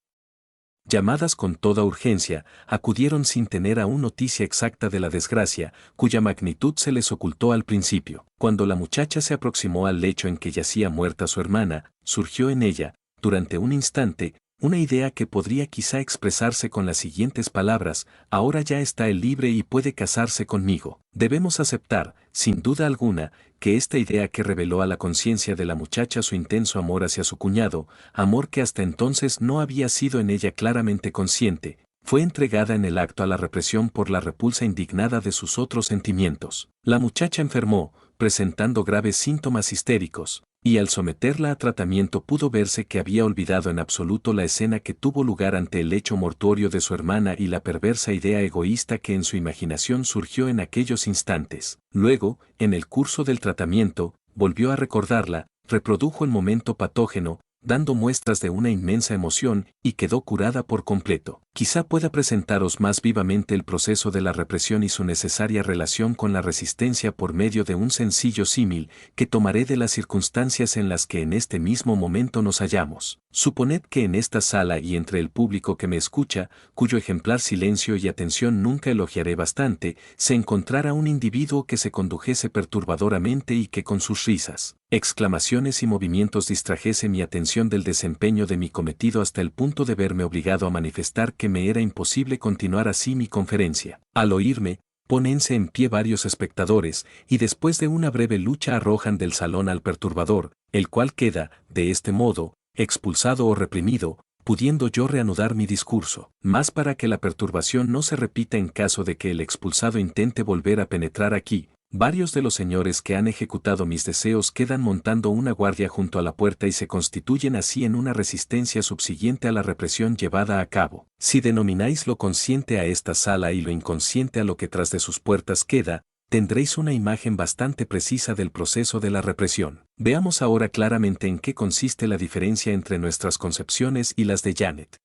A: Llamadas con toda urgencia, acudieron sin tener aún noticia exacta de la desgracia, cuya magnitud se les ocultó al principio. Cuando la muchacha se aproximó al lecho en que yacía muerta su hermana, surgió en ella, durante un instante, una idea que podría quizá expresarse con las siguientes palabras: ahora ya está él libre y puede casarse conmigo. Debemos aceptar, sin duda alguna, que esta idea que reveló a la conciencia de la muchacha su intenso amor hacia su cuñado, amor que hasta entonces no había sido en ella claramente consciente, fue entregada en el acto a la represión por la repulsa indignada de sus otros sentimientos. La muchacha enfermó, presentando graves síntomas histéricos, y al someterla a tratamiento pudo verse que había olvidado en absoluto la escena que tuvo lugar ante el lecho mortuorio de su hermana y la perversa idea egoísta que en su imaginación surgió en aquellos instantes. Luego, en el curso del tratamiento, volvió a recordarla, reprodujo el momento patógeno, dando muestras de una inmensa emoción, y quedó curada por completo. Quizá pueda presentaros más vivamente el proceso de la represión y su necesaria relación con la resistencia por medio de un sencillo símil que tomaré de las circunstancias en las que en este mismo momento nos hallamos. Suponed que en esta sala y entre el público que me escucha, cuyo ejemplar silencio y atención nunca elogiaré bastante, se encontrara un individuo que se condujese perturbadoramente y que con sus risas, exclamaciones y movimientos distrajese mi atención del desempeño de mi cometido hasta el punto de verme obligado a manifestar que me era imposible continuar así mi conferencia. Al oírme, pónense en pie varios espectadores, y después de una breve lucha arrojan del salón al perturbador, el cual queda, de este modo, expulsado o reprimido, pudiendo yo reanudar mi discurso. Mas para que la perturbación no se repita en caso de que el expulsado intente volver a penetrar aquí, varios de los señores que han ejecutado mis deseos quedan montando una guardia junto a la puerta y se constituyen así en una resistencia subsiguiente a la represión llevada a cabo. Si denomináis lo consciente a esta sala y lo inconsciente a lo que tras de sus puertas queda, tendréis una imagen bastante precisa del proceso de la represión. Veamos ahora claramente en qué consiste la diferencia entre nuestras concepciones y las de Janet.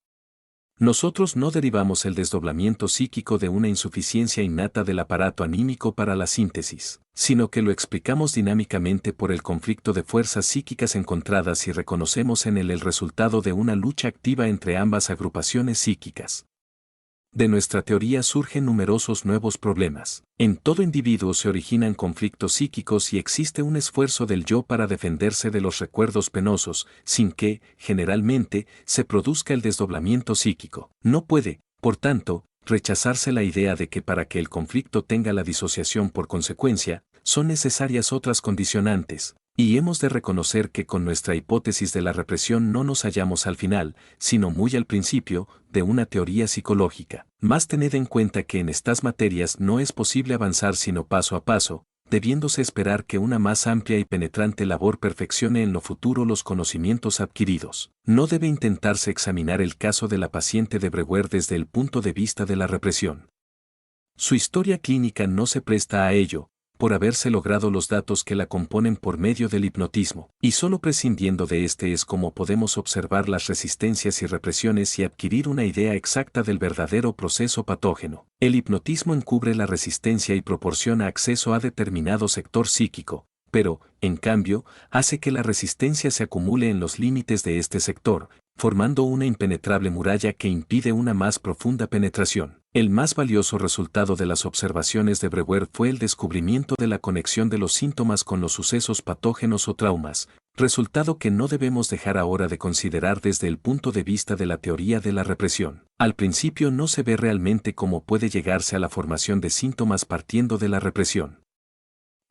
A: Nosotros no derivamos el desdoblamiento psíquico de una insuficiencia innata del aparato anímico para la síntesis, sino que lo explicamos dinámicamente por el conflicto de fuerzas psíquicas encontradas y reconocemos en él el resultado de una lucha activa entre ambas agrupaciones psíquicas. De nuestra teoría surgen numerosos nuevos problemas. En todo individuo se originan conflictos psíquicos y existe un esfuerzo del yo para defenderse de los recuerdos penosos, sin que, generalmente, se produzca el desdoblamiento psíquico. No puede, por tanto, rechazarse la idea de que para que el conflicto tenga la disociación por consecuencia, son necesarias otras condicionantes, y hemos de reconocer que con nuestra hipótesis de la represión no nos hallamos al final, sino muy al principio, de una teoría psicológica. Mas tened en cuenta que en estas materias no es posible avanzar sino paso a paso, debiéndose esperar que una más amplia y penetrante labor perfeccione en lo futuro los conocimientos adquiridos. No debe intentarse examinar el caso de la paciente de Breuer desde el punto de vista de la represión. Su historia clínica no se presta a ello, por haberse logrado los datos que la componen por medio del hipnotismo, y solo prescindiendo de este es como podemos observar las resistencias y represiones y adquirir una idea exacta del verdadero proceso patógeno. El hipnotismo encubre la resistencia y proporciona acceso a determinado sector psíquico, pero, en cambio, hace que la resistencia se acumule en los límites de este sector, formando una impenetrable muralla que impide una más profunda penetración. El más valioso resultado de las observaciones de Breuer fue el descubrimiento de la conexión de los síntomas con los sucesos patógenos o traumas, resultado que no debemos dejar ahora de considerar desde el punto de vista de la teoría de la represión. Al principio no se ve realmente cómo puede llegarse a la formación de síntomas partiendo de la represión.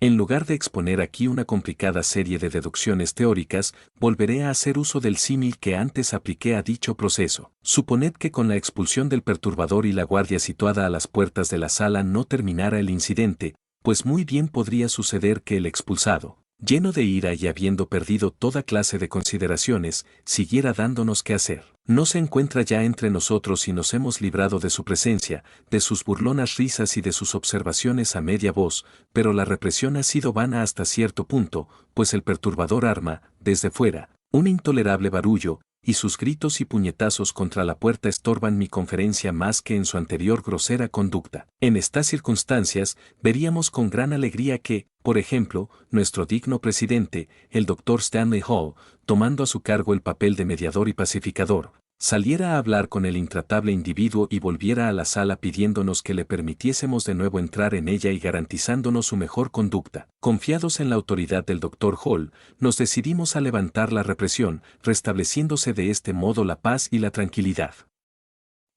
A: En lugar de exponer aquí una complicada serie de deducciones teóricas, volveré a hacer uso del símil que antes apliqué a dicho proceso. Suponed que con la expulsión del perturbador y la guardia situada a las puertas de la sala no terminara el incidente, pues muy bien podría suceder que el expulsado, lleno de ira y habiendo perdido toda clase de consideraciones, siguiera dándonos qué hacer. No se encuentra ya entre nosotros y nos hemos librado de su presencia, de sus burlonas risas y de sus observaciones a media voz, pero la represión ha sido vana hasta cierto punto, pues el perturbador arma, desde fuera, un intolerable barullo, y sus gritos y puñetazos contra la puerta estorban mi conferencia más que en su anterior grosera conducta. En estas circunstancias, veríamos con gran alegría que, por ejemplo, nuestro digno presidente, el Dr. Stanley Hall, tomando a su cargo el papel de mediador y pacificador, saliera a hablar con el intratable individuo y volviera a la sala pidiéndonos que le permitiésemos de nuevo entrar en ella y garantizándonos su mejor conducta. Confiados en la autoridad del Dr. Hall, nos decidimos a levantar la represión, restableciéndose de este modo la paz y la tranquilidad.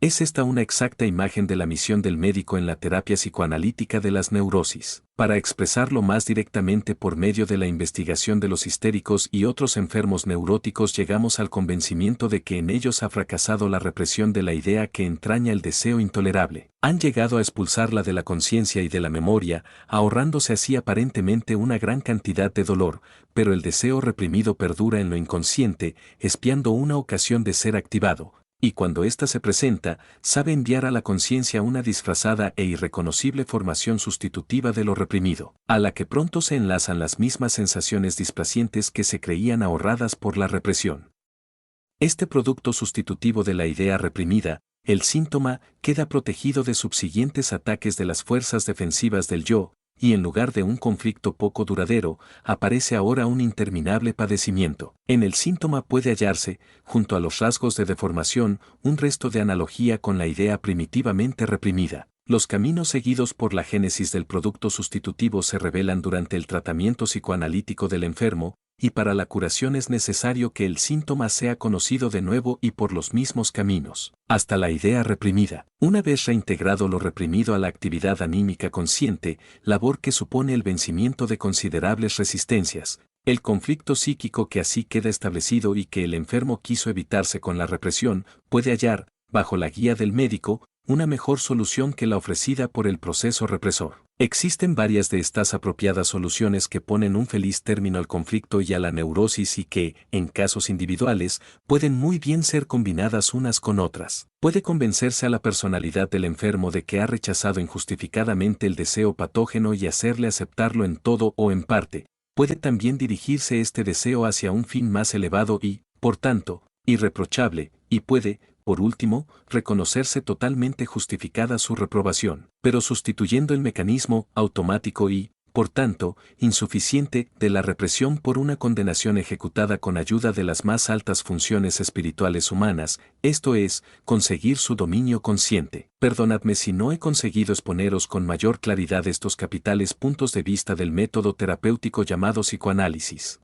A: Es esta una exacta imagen de la misión del médico en la terapia psicoanalítica de las neurosis. Para expresarlo más directamente por medio de la investigación de los histéricos y otros enfermos neuróticos llegamos al convencimiento de que en ellos ha fracasado la represión de la idea que entraña el deseo intolerable. Han llegado a expulsarla de la conciencia y de la memoria, ahorrándose así aparentemente una gran cantidad de dolor, pero el deseo reprimido perdura en lo inconsciente, espiando una ocasión de ser activado. Y cuando ésta se presenta, sabe enviar a la conciencia una disfrazada e irreconocible formación sustitutiva de lo reprimido, a la que pronto se enlazan las mismas sensaciones displacientes que se creían ahorradas por la represión. Este producto sustitutivo de la idea reprimida, el síntoma, queda protegido de subsiguientes ataques de las fuerzas defensivas del yo, y en lugar de un conflicto poco duradero, aparece ahora un interminable padecimiento. En el síntoma puede hallarse, junto a los rasgos de deformación, un resto de analogía con la idea primitivamente reprimida. Los caminos seguidos por la génesis del producto sustitutivo se revelan durante el tratamiento psicoanalítico del enfermo, y para la curación es necesario que el síntoma sea conocido de nuevo y por los mismos caminos, hasta la idea reprimida. Una vez reintegrado lo reprimido a la actividad anímica consciente, labor que supone el vencimiento de considerables resistencias, el conflicto psíquico que así queda establecido y que el enfermo quiso evitarse con la represión, puede hallar, bajo la guía del médico, una mejor solución que la ofrecida por el proceso represor. Existen varias de estas apropiadas soluciones que ponen un feliz término al conflicto y a la neurosis y que, en casos individuales, pueden muy bien ser combinadas unas con otras. Puede convencerse a la personalidad del enfermo de que ha rechazado injustificadamente el deseo patógeno y hacerle aceptarlo en todo o en parte. Puede también dirigirse este deseo hacia un fin más elevado y, por tanto, irreprochable, y puede, por último, reconocerse totalmente justificada su reprobación, pero sustituyendo el mecanismo automático y, por tanto, insuficiente de la represión por una condenación ejecutada con ayuda de las más altas funciones espirituales humanas, esto es, conseguir su dominio consciente. Perdonadme si no he conseguido exponeros con mayor claridad estos capitales puntos de vista del método terapéutico llamado psicoanálisis.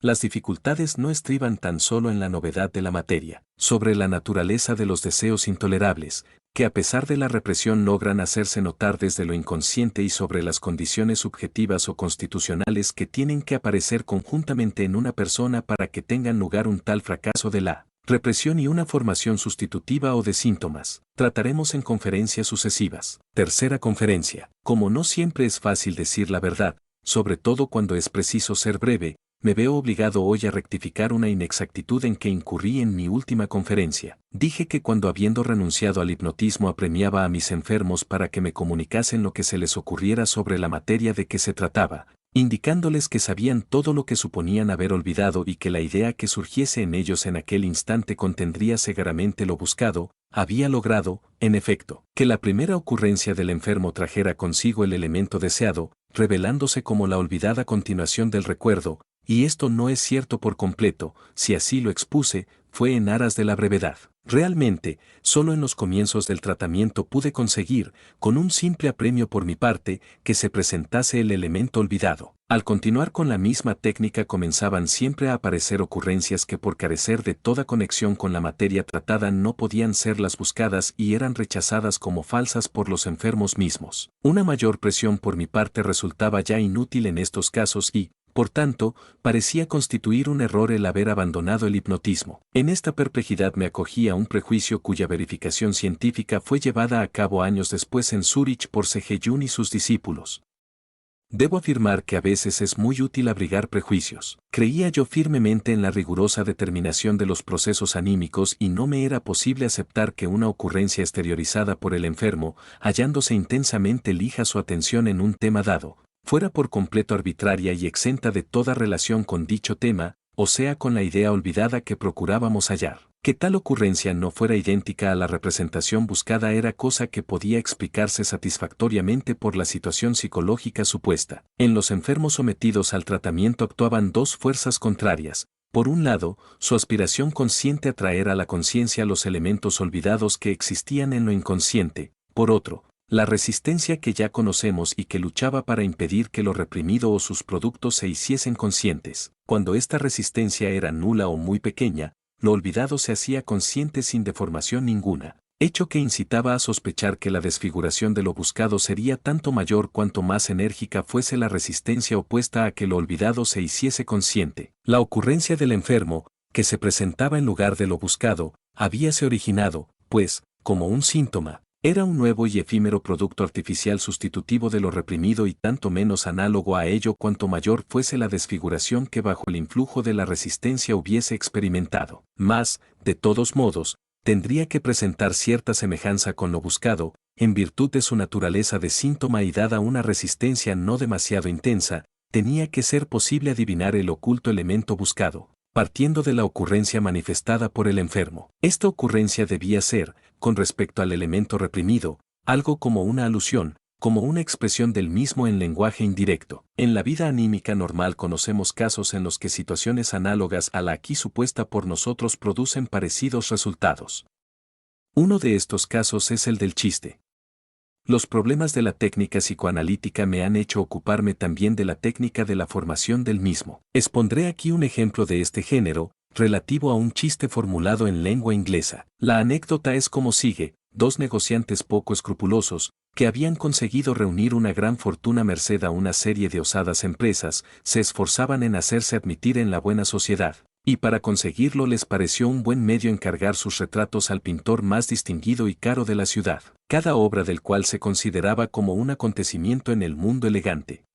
A: Las dificultades no estriban tan solo en la novedad de la materia, sobre la naturaleza de los deseos intolerables, que a pesar de la represión logran hacerse notar desde lo inconsciente y sobre las condiciones subjetivas o constitucionales que tienen que aparecer conjuntamente en una persona para que tengan lugar un tal fracaso de la represión y una formación sustitutiva o de síntomas. Trataremos en conferencias sucesivas. Tercera conferencia. Como no siempre es fácil decir la verdad, sobre todo cuando es preciso ser breve, me veo obligado hoy a rectificar una inexactitud en que incurrí en mi última conferencia. Dije que cuando habiendo renunciado al hipnotismo apremiaba a mis enfermos para que me comunicasen lo que se les ocurriera sobre la materia de que se trataba, indicándoles que sabían todo lo que suponían haber olvidado y que la idea que surgiese en ellos en aquel instante contendría segaramente lo buscado, había logrado, en efecto, que la primera ocurrencia del enfermo trajera consigo el elemento deseado, revelándose como la olvidada continuación del recuerdo, y esto no es cierto por completo, si así lo expuse, fue en aras de la brevedad. Realmente, solo en los comienzos del tratamiento pude conseguir, con un simple apremio por mi parte, que se presentase el elemento olvidado. Al continuar con la misma técnica comenzaban siempre a aparecer ocurrencias que por carecer de toda conexión con la materia tratada no podían ser las buscadas y eran rechazadas como falsas por los enfermos mismos. Una mayor presión por mi parte resultaba ya inútil en estos casos y, por tanto, parecía constituir un error el haber abandonado el hipnotismo. En esta perplejidad me acogí a un prejuicio cuya verificación científica fue llevada a cabo años después en Zúrich por C.G. Jung y sus discípulos. Debo afirmar que a veces es muy útil abrigar prejuicios. Creía yo firmemente en la rigurosa determinación de los procesos anímicos y no me era posible aceptar que una ocurrencia exteriorizada por el enfermo, hallándose intensamente lija su atención en un tema dado, fuera por completo arbitraria y exenta de toda relación con dicho tema, o sea con la idea olvidada que procurábamos hallar. Que tal ocurrencia no fuera idéntica a la representación buscada era cosa que podía explicarse satisfactoriamente por la situación psicológica supuesta. En los enfermos sometidos al tratamiento actuaban dos fuerzas contrarias. Por un lado, su aspiración consciente a traer a la conciencia los elementos olvidados que existían en lo inconsciente. Por otro, la resistencia que ya conocemos y que luchaba para impedir que lo reprimido o sus productos se hiciesen conscientes. Cuando esta resistencia era nula o muy pequeña, lo olvidado se hacía consciente sin deformación ninguna. hecho que incitaba a sospechar que la desfiguración de lo buscado sería tanto mayor cuanto más enérgica fuese la resistencia opuesta a que lo olvidado se hiciese consciente. La ocurrencia del enfermo, que se presentaba en lugar de lo buscado, habíase originado, pues, como un síntoma, era un nuevo y efímero producto artificial sustitutivo de lo reprimido y tanto menos análogo a ello cuanto mayor fuese la desfiguración que bajo el influjo de la resistencia hubiese experimentado. Mas, de todos modos, tendría que presentar cierta semejanza con lo buscado, en virtud de su naturaleza de síntoma y dada una resistencia no demasiado intensa, tenía que ser posible adivinar el oculto elemento buscado, partiendo de la ocurrencia manifestada por el enfermo. Esta ocurrencia debía ser, con respecto al elemento reprimido, algo como una alusión, como una expresión del mismo en lenguaje indirecto. En la vida anímica normal conocemos casos en los que situaciones análogas a la aquí supuesta por nosotros producen parecidos resultados. Uno de estos casos es el del chiste. Los problemas de la técnica psicoanalítica me han hecho ocuparme también de la técnica de la formación del mismo. Expondré aquí un ejemplo de este género, relativo a un chiste formulado en lengua inglesa. La anécdota es como sigue: dos negociantes poco escrupulosos, que habían conseguido reunir una gran fortuna merced a una serie de osadas empresas, se esforzaban en hacerse admitir en la buena sociedad, y para conseguirlo les pareció un buen medio encargar sus retratos al pintor más distinguido y caro de la ciudad, cada obra del cual se consideraba como un acontecimiento en el mundo elegante.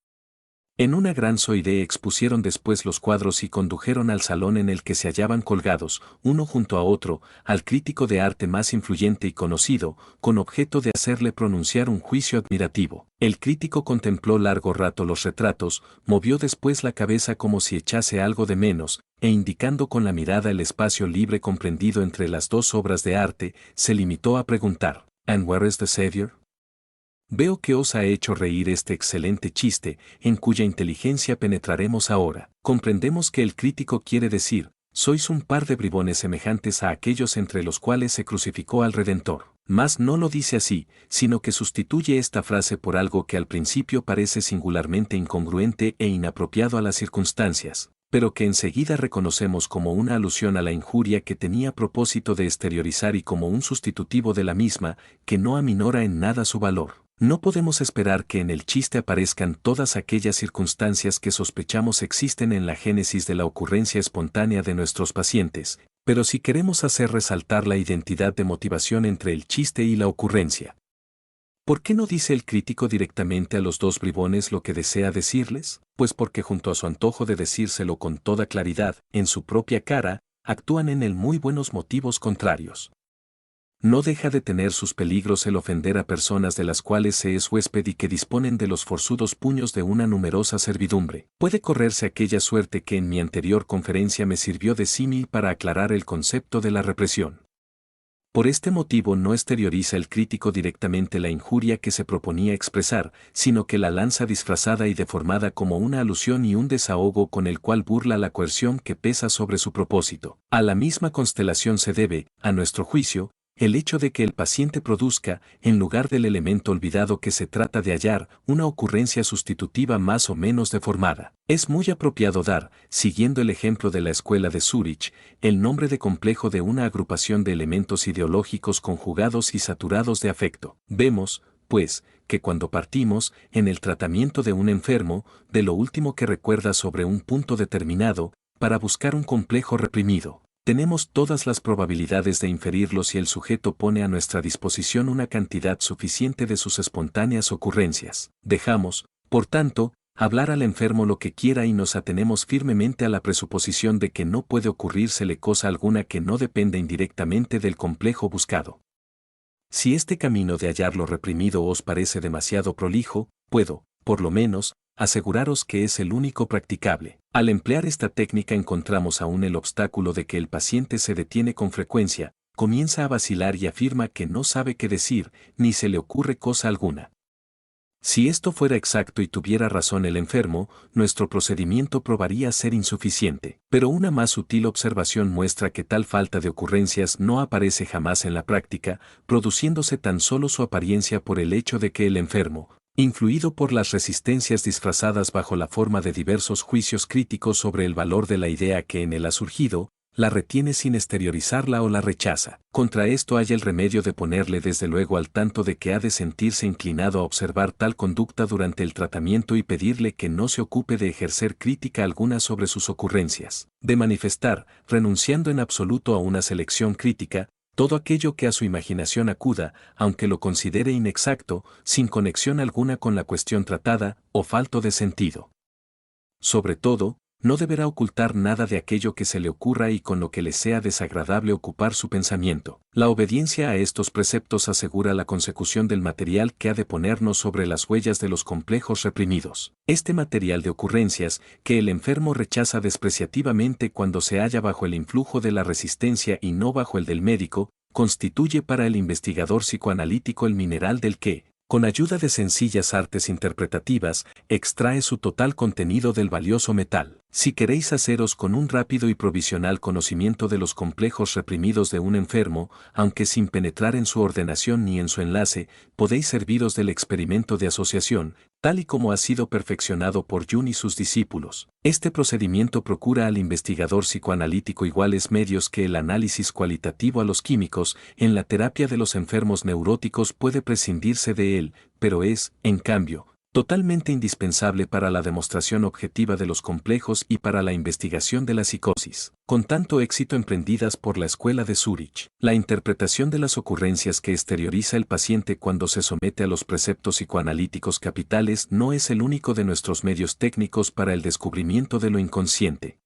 A: En una gran soirée expusieron después los cuadros y condujeron al salón en el que se hallaban colgados, uno junto a otro, al crítico de arte más influyente y conocido, con objeto de hacerle pronunciar un juicio admirativo. El crítico contempló largo rato los retratos, movió después la cabeza como si echase algo de menos, e indicando con la mirada el espacio libre comprendido entre las dos obras de arte, se limitó a preguntar: ¿And where is the Savior? Veo que os ha hecho reír este excelente chiste, en cuya inteligencia penetraremos ahora. Comprendemos que el crítico quiere decir: sois un par de bribones semejantes a aquellos entre los cuales se crucificó al Redentor. Mas no lo dice así, sino que sustituye esta frase por algo que al principio parece singularmente incongruente e inapropiado a las circunstancias, pero que enseguida reconocemos como una alusión a la injuria que tenía propósito de exteriorizar y como un sustitutivo de la misma, que no aminora en nada su valor. No podemos esperar que en el chiste aparezcan todas aquellas circunstancias que sospechamos existen en la génesis de la ocurrencia espontánea de nuestros pacientes, pero si queremos hacer resaltar la identidad de motivación entre el chiste y la ocurrencia. ¿Por qué no dice el crítico directamente a los dos bribones lo que desea decirles? Pues porque junto a su antojo de decírselo con toda claridad, en su propia cara, actúan en él muy buenos motivos contrarios. No deja de tener sus peligros el ofender a personas de las cuales se es huésped y que disponen de los forzudos puños de una numerosa servidumbre. Puede correrse aquella suerte que en mi anterior conferencia me sirvió de símil para aclarar el concepto de la represión. Por este motivo no exterioriza el crítico directamente la injuria que se proponía expresar, sino que la lanza disfrazada y deformada como una alusión y un desahogo con el cual burla la coerción que pesa sobre su propósito. A la misma constelación se debe, a nuestro juicio, el hecho de que el paciente produzca, en lugar del elemento olvidado que se trata de hallar, una ocurrencia sustitutiva más o menos deformada. Es muy apropiado dar, siguiendo el ejemplo de la escuela de Zúrich, el nombre de complejo de una agrupación de elementos ideológicos conjugados y saturados de afecto. Vemos, pues, que cuando partimos, en el tratamiento de un enfermo, de lo último que recuerda sobre un punto determinado, para buscar un complejo reprimido, tenemos todas las probabilidades de inferirlo si el sujeto pone a nuestra disposición una cantidad suficiente de sus espontáneas ocurrencias. Dejamos, por tanto, hablar al enfermo lo que quiera y nos atenemos firmemente a la presuposición de que no puede ocurrírsele cosa alguna que no dependa indirectamente del complejo buscado. Si este camino de hallar lo reprimido os parece demasiado prolijo, puedo, por lo menos, aseguraros que es el único practicable. Al emplear esta técnica encontramos aún el obstáculo de que el paciente se detiene con frecuencia, comienza a vacilar y afirma que no sabe qué decir, ni se le ocurre cosa alguna. Si esto fuera exacto y tuviera razón el enfermo, nuestro procedimiento probaría ser insuficiente. Pero una más sutil observación muestra que tal falta de ocurrencias no aparece jamás en la práctica, produciéndose tan solo su apariencia por el hecho de que el enfermo, influido por las resistencias disfrazadas bajo la forma de diversos juicios críticos sobre el valor de la idea que en él ha surgido, la retiene sin exteriorizarla o la rechaza. Contra esto hay el remedio de ponerle desde luego al tanto de que ha de sentirse inclinado a observar tal conducta durante el tratamiento y pedirle que no se ocupe de ejercer crítica alguna sobre sus ocurrencias, de manifestar, renunciando en absoluto a una selección crítica, todo aquello que a su imaginación acuda, aunque lo considere inexacto, sin conexión alguna con la cuestión tratada, o falto de sentido. Sobre todo, no deberá ocultar nada de aquello que se le ocurra y con lo que le sea desagradable ocupar su pensamiento. La obediencia a estos preceptos asegura la consecución del material que ha de ponernos sobre las huellas de los complejos reprimidos. Este material de ocurrencias, que el enfermo rechaza despreciativamente cuando se halla bajo el influjo de la resistencia y no bajo el del médico, constituye para el investigador psicoanalítico el mineral del que, con ayuda de sencillas artes interpretativas, extrae su total contenido del valioso metal. Si queréis haceros con un rápido y provisional conocimiento de los complejos reprimidos de un enfermo, aunque sin penetrar en su ordenación ni en su enlace, podéis serviros del experimento de asociación, tal y como ha sido perfeccionado por Jung y sus discípulos. Este procedimiento procura al investigador psicoanalítico iguales medios que el análisis cualitativo a los químicos. En la terapia de los enfermos neuróticos puede prescindirse de él, pero es, en cambio, totalmente indispensable para la demostración objetiva de los complejos y para la investigación de la psicosis, con tanto éxito emprendidas por la Escuela de Zúrich. La interpretación de las ocurrencias que exterioriza el paciente cuando se somete a los preceptos psicoanalíticos capitales no es el único de nuestros medios técnicos para el descubrimiento de lo inconsciente.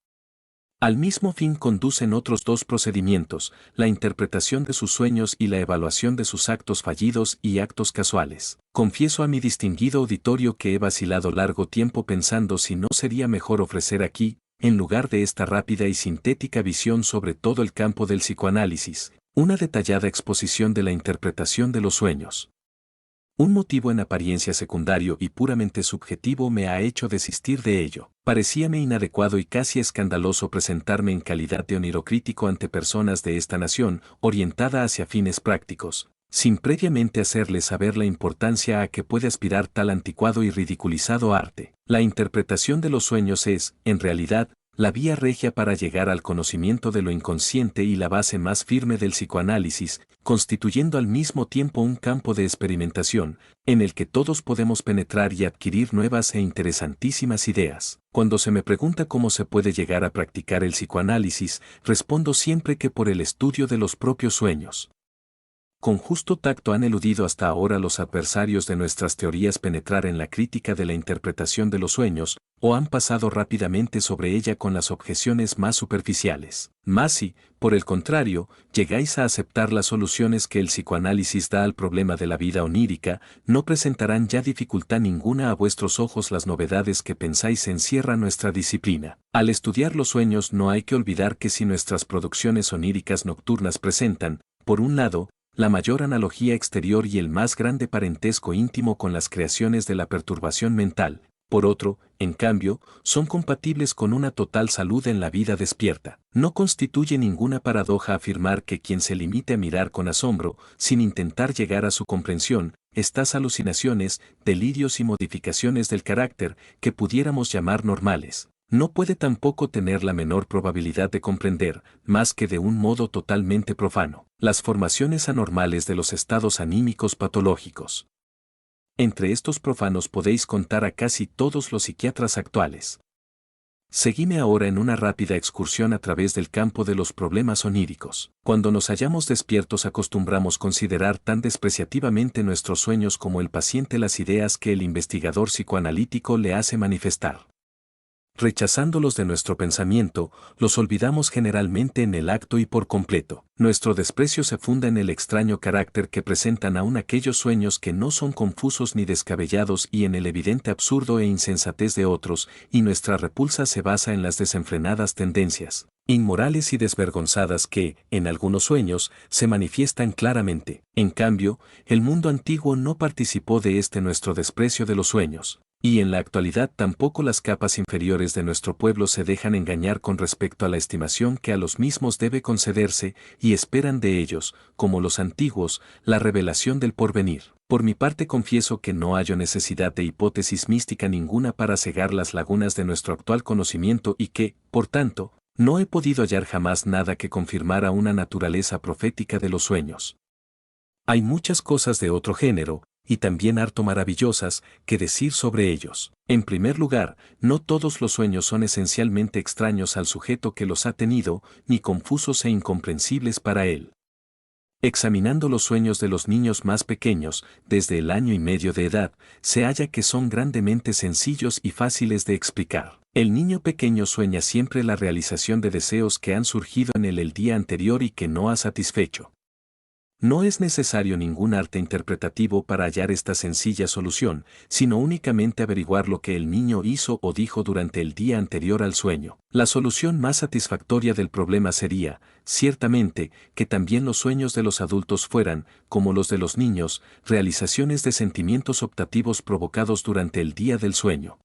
A: Al mismo fin conducen otros dos procedimientos, la interpretación de sus sueños y la evaluación de sus actos fallidos y actos casuales. Confieso a mi distinguido auditorio que he vacilado largo tiempo pensando si no sería mejor ofrecer aquí, en lugar de esta rápida y sintética visión sobre todo el campo del psicoanálisis, una detallada exposición de la interpretación de los sueños. Un motivo en apariencia secundario y puramente subjetivo me ha hecho desistir de ello. Parecíame inadecuado y casi escandaloso presentarme en calidad de onirocrítico ante personas de esta nación, orientada hacia fines prácticos, sin previamente hacerles saber la importancia a que puede aspirar tal anticuado y ridiculizado arte. La interpretación de los sueños es, en realidad, la vía regia para llegar al conocimiento de lo inconsciente y la base más firme del psicoanálisis, constituyendo al mismo tiempo un campo de experimentación, en el que todos podemos penetrar y adquirir nuevas e interesantísimas ideas. Cuando se me pregunta cómo se puede llegar a practicar el psicoanálisis, respondo siempre que por el estudio de los propios sueños. Con justo tacto han eludido hasta ahora los adversarios de nuestras teorías penetrar en la crítica de la interpretación de los sueños, o han pasado rápidamente sobre ella con las objeciones más superficiales. Mas si, por el contrario, llegáis a aceptar las soluciones que el psicoanálisis da al problema de la vida onírica, no presentarán ya dificultad ninguna a vuestros ojos las novedades que pensáis encierra nuestra disciplina. Al estudiar los sueños no hay que olvidar que si nuestras producciones oníricas nocturnas presentan, por un lado, la mayor analogía exterior y el más grande parentesco íntimo con las creaciones de la perturbación mental, por otro, en cambio, son compatibles con una total salud en la vida despierta. No constituye ninguna paradoja afirmar que quien se limite a mirar con asombro, sin intentar llegar a su comprensión, estas alucinaciones, delirios y modificaciones del carácter que pudiéramos llamar normales, no puede tampoco tener la menor probabilidad de comprender, más que de un modo totalmente profano, las formaciones anormales de los estados anímicos patológicos. Entre estos profanos podéis contar a casi todos los psiquiatras actuales. Seguime ahora en una rápida excursión a través del campo de los problemas oníricos. Cuando nos hallamos despiertos acostumbramos considerar tan despreciativamente nuestros sueños como el paciente las ideas que el investigador psicoanalítico le hace manifestar. Rechazándolos de nuestro pensamiento, los olvidamos generalmente en el acto y por completo. Nuestro desprecio se funda en el extraño carácter que presentan aún aquellos sueños que no son confusos ni descabellados y en el evidente absurdo e insensatez de otros, y nuestra repulsa se basa en las desenfrenadas tendencias, inmorales y desvergonzadas que, en algunos sueños, se manifiestan claramente. En cambio, el mundo antiguo no participó de este nuestro desprecio de los sueños. Y en la actualidad tampoco las capas inferiores de nuestro pueblo se dejan engañar con respecto a la estimación que a los mismos debe concederse y esperan de ellos, como los antiguos, la revelación del porvenir. Por mi parte confieso que no hallo necesidad de hipótesis mística ninguna para cegar las lagunas de nuestro actual conocimiento y que, por tanto, No he podido hallar jamás nada que confirmara una naturaleza profética de los sueños. Hay muchas cosas de otro género, y también harto maravillosas, que decir sobre ellos. En primer lugar, no todos los sueños son esencialmente extraños al sujeto que los ha tenido, ni confusos e incomprensibles para él. Examinando los sueños de los niños más pequeños, desde el año y medio de edad, se halla que son grandemente sencillos y fáciles de explicar. El niño pequeño sueña siempre la realización de deseos que han surgido en él el día anterior y que no ha satisfecho. No es necesario ningún arte interpretativo para hallar esta sencilla solución, sino únicamente averiguar lo que el niño hizo o dijo durante el día anterior al sueño. La solución más satisfactoria del problema sería, ciertamente, que también los sueños de los adultos fueran, como los de los niños, realizaciones de sentimientos optativos provocados durante el día del sueño.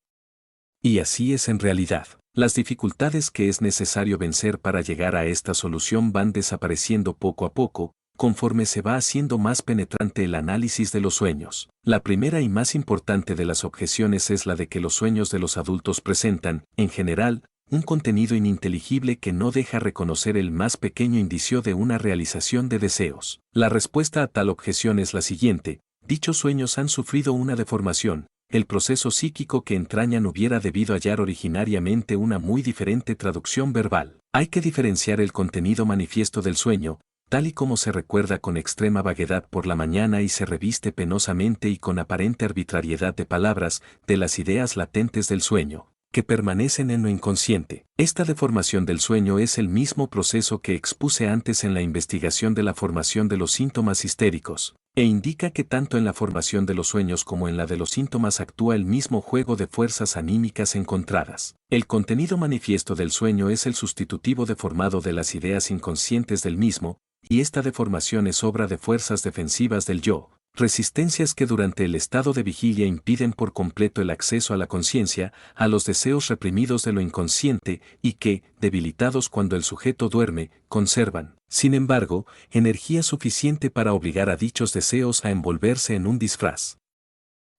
A: Y así es en realidad. Las dificultades que es necesario vencer para llegar a esta solución van desapareciendo poco a poco, conforme se va haciendo más penetrante el análisis de los sueños. La primera y más importante de las objeciones es la de que los sueños de los adultos presentan, en general, un contenido ininteligible que no deja reconocer el más pequeño indicio de una realización de deseos. La respuesta a tal objeción es la siguiente: dichos sueños han sufrido una deformación. El proceso psíquico que entrañan hubiera debido hallar originariamente una muy diferente traducción verbal. Hay que diferenciar el contenido manifiesto del sueño, tal y como se recuerda con extrema vaguedad por la mañana y se reviste penosamente y con aparente arbitrariedad de palabras, de las ideas latentes del sueño, que permanecen en lo inconsciente. Esta deformación del sueño es el mismo proceso que expuse antes en la investigación de la formación de los síntomas histéricos, e indica que tanto en la formación de los sueños como en la de los síntomas actúa el mismo juego de fuerzas anímicas encontradas. El contenido manifiesto del sueño es el sustitutivo deformado de las ideas inconscientes del mismo, y esta deformación es obra de fuerzas defensivas del yo, resistencias que durante el estado de vigilia impiden por completo el acceso a la conciencia, a los deseos reprimidos de lo inconsciente y que, debilitados cuando el sujeto duerme, conservan, sin embargo, energía suficiente para obligar a dichos deseos a envolverse en un disfraz.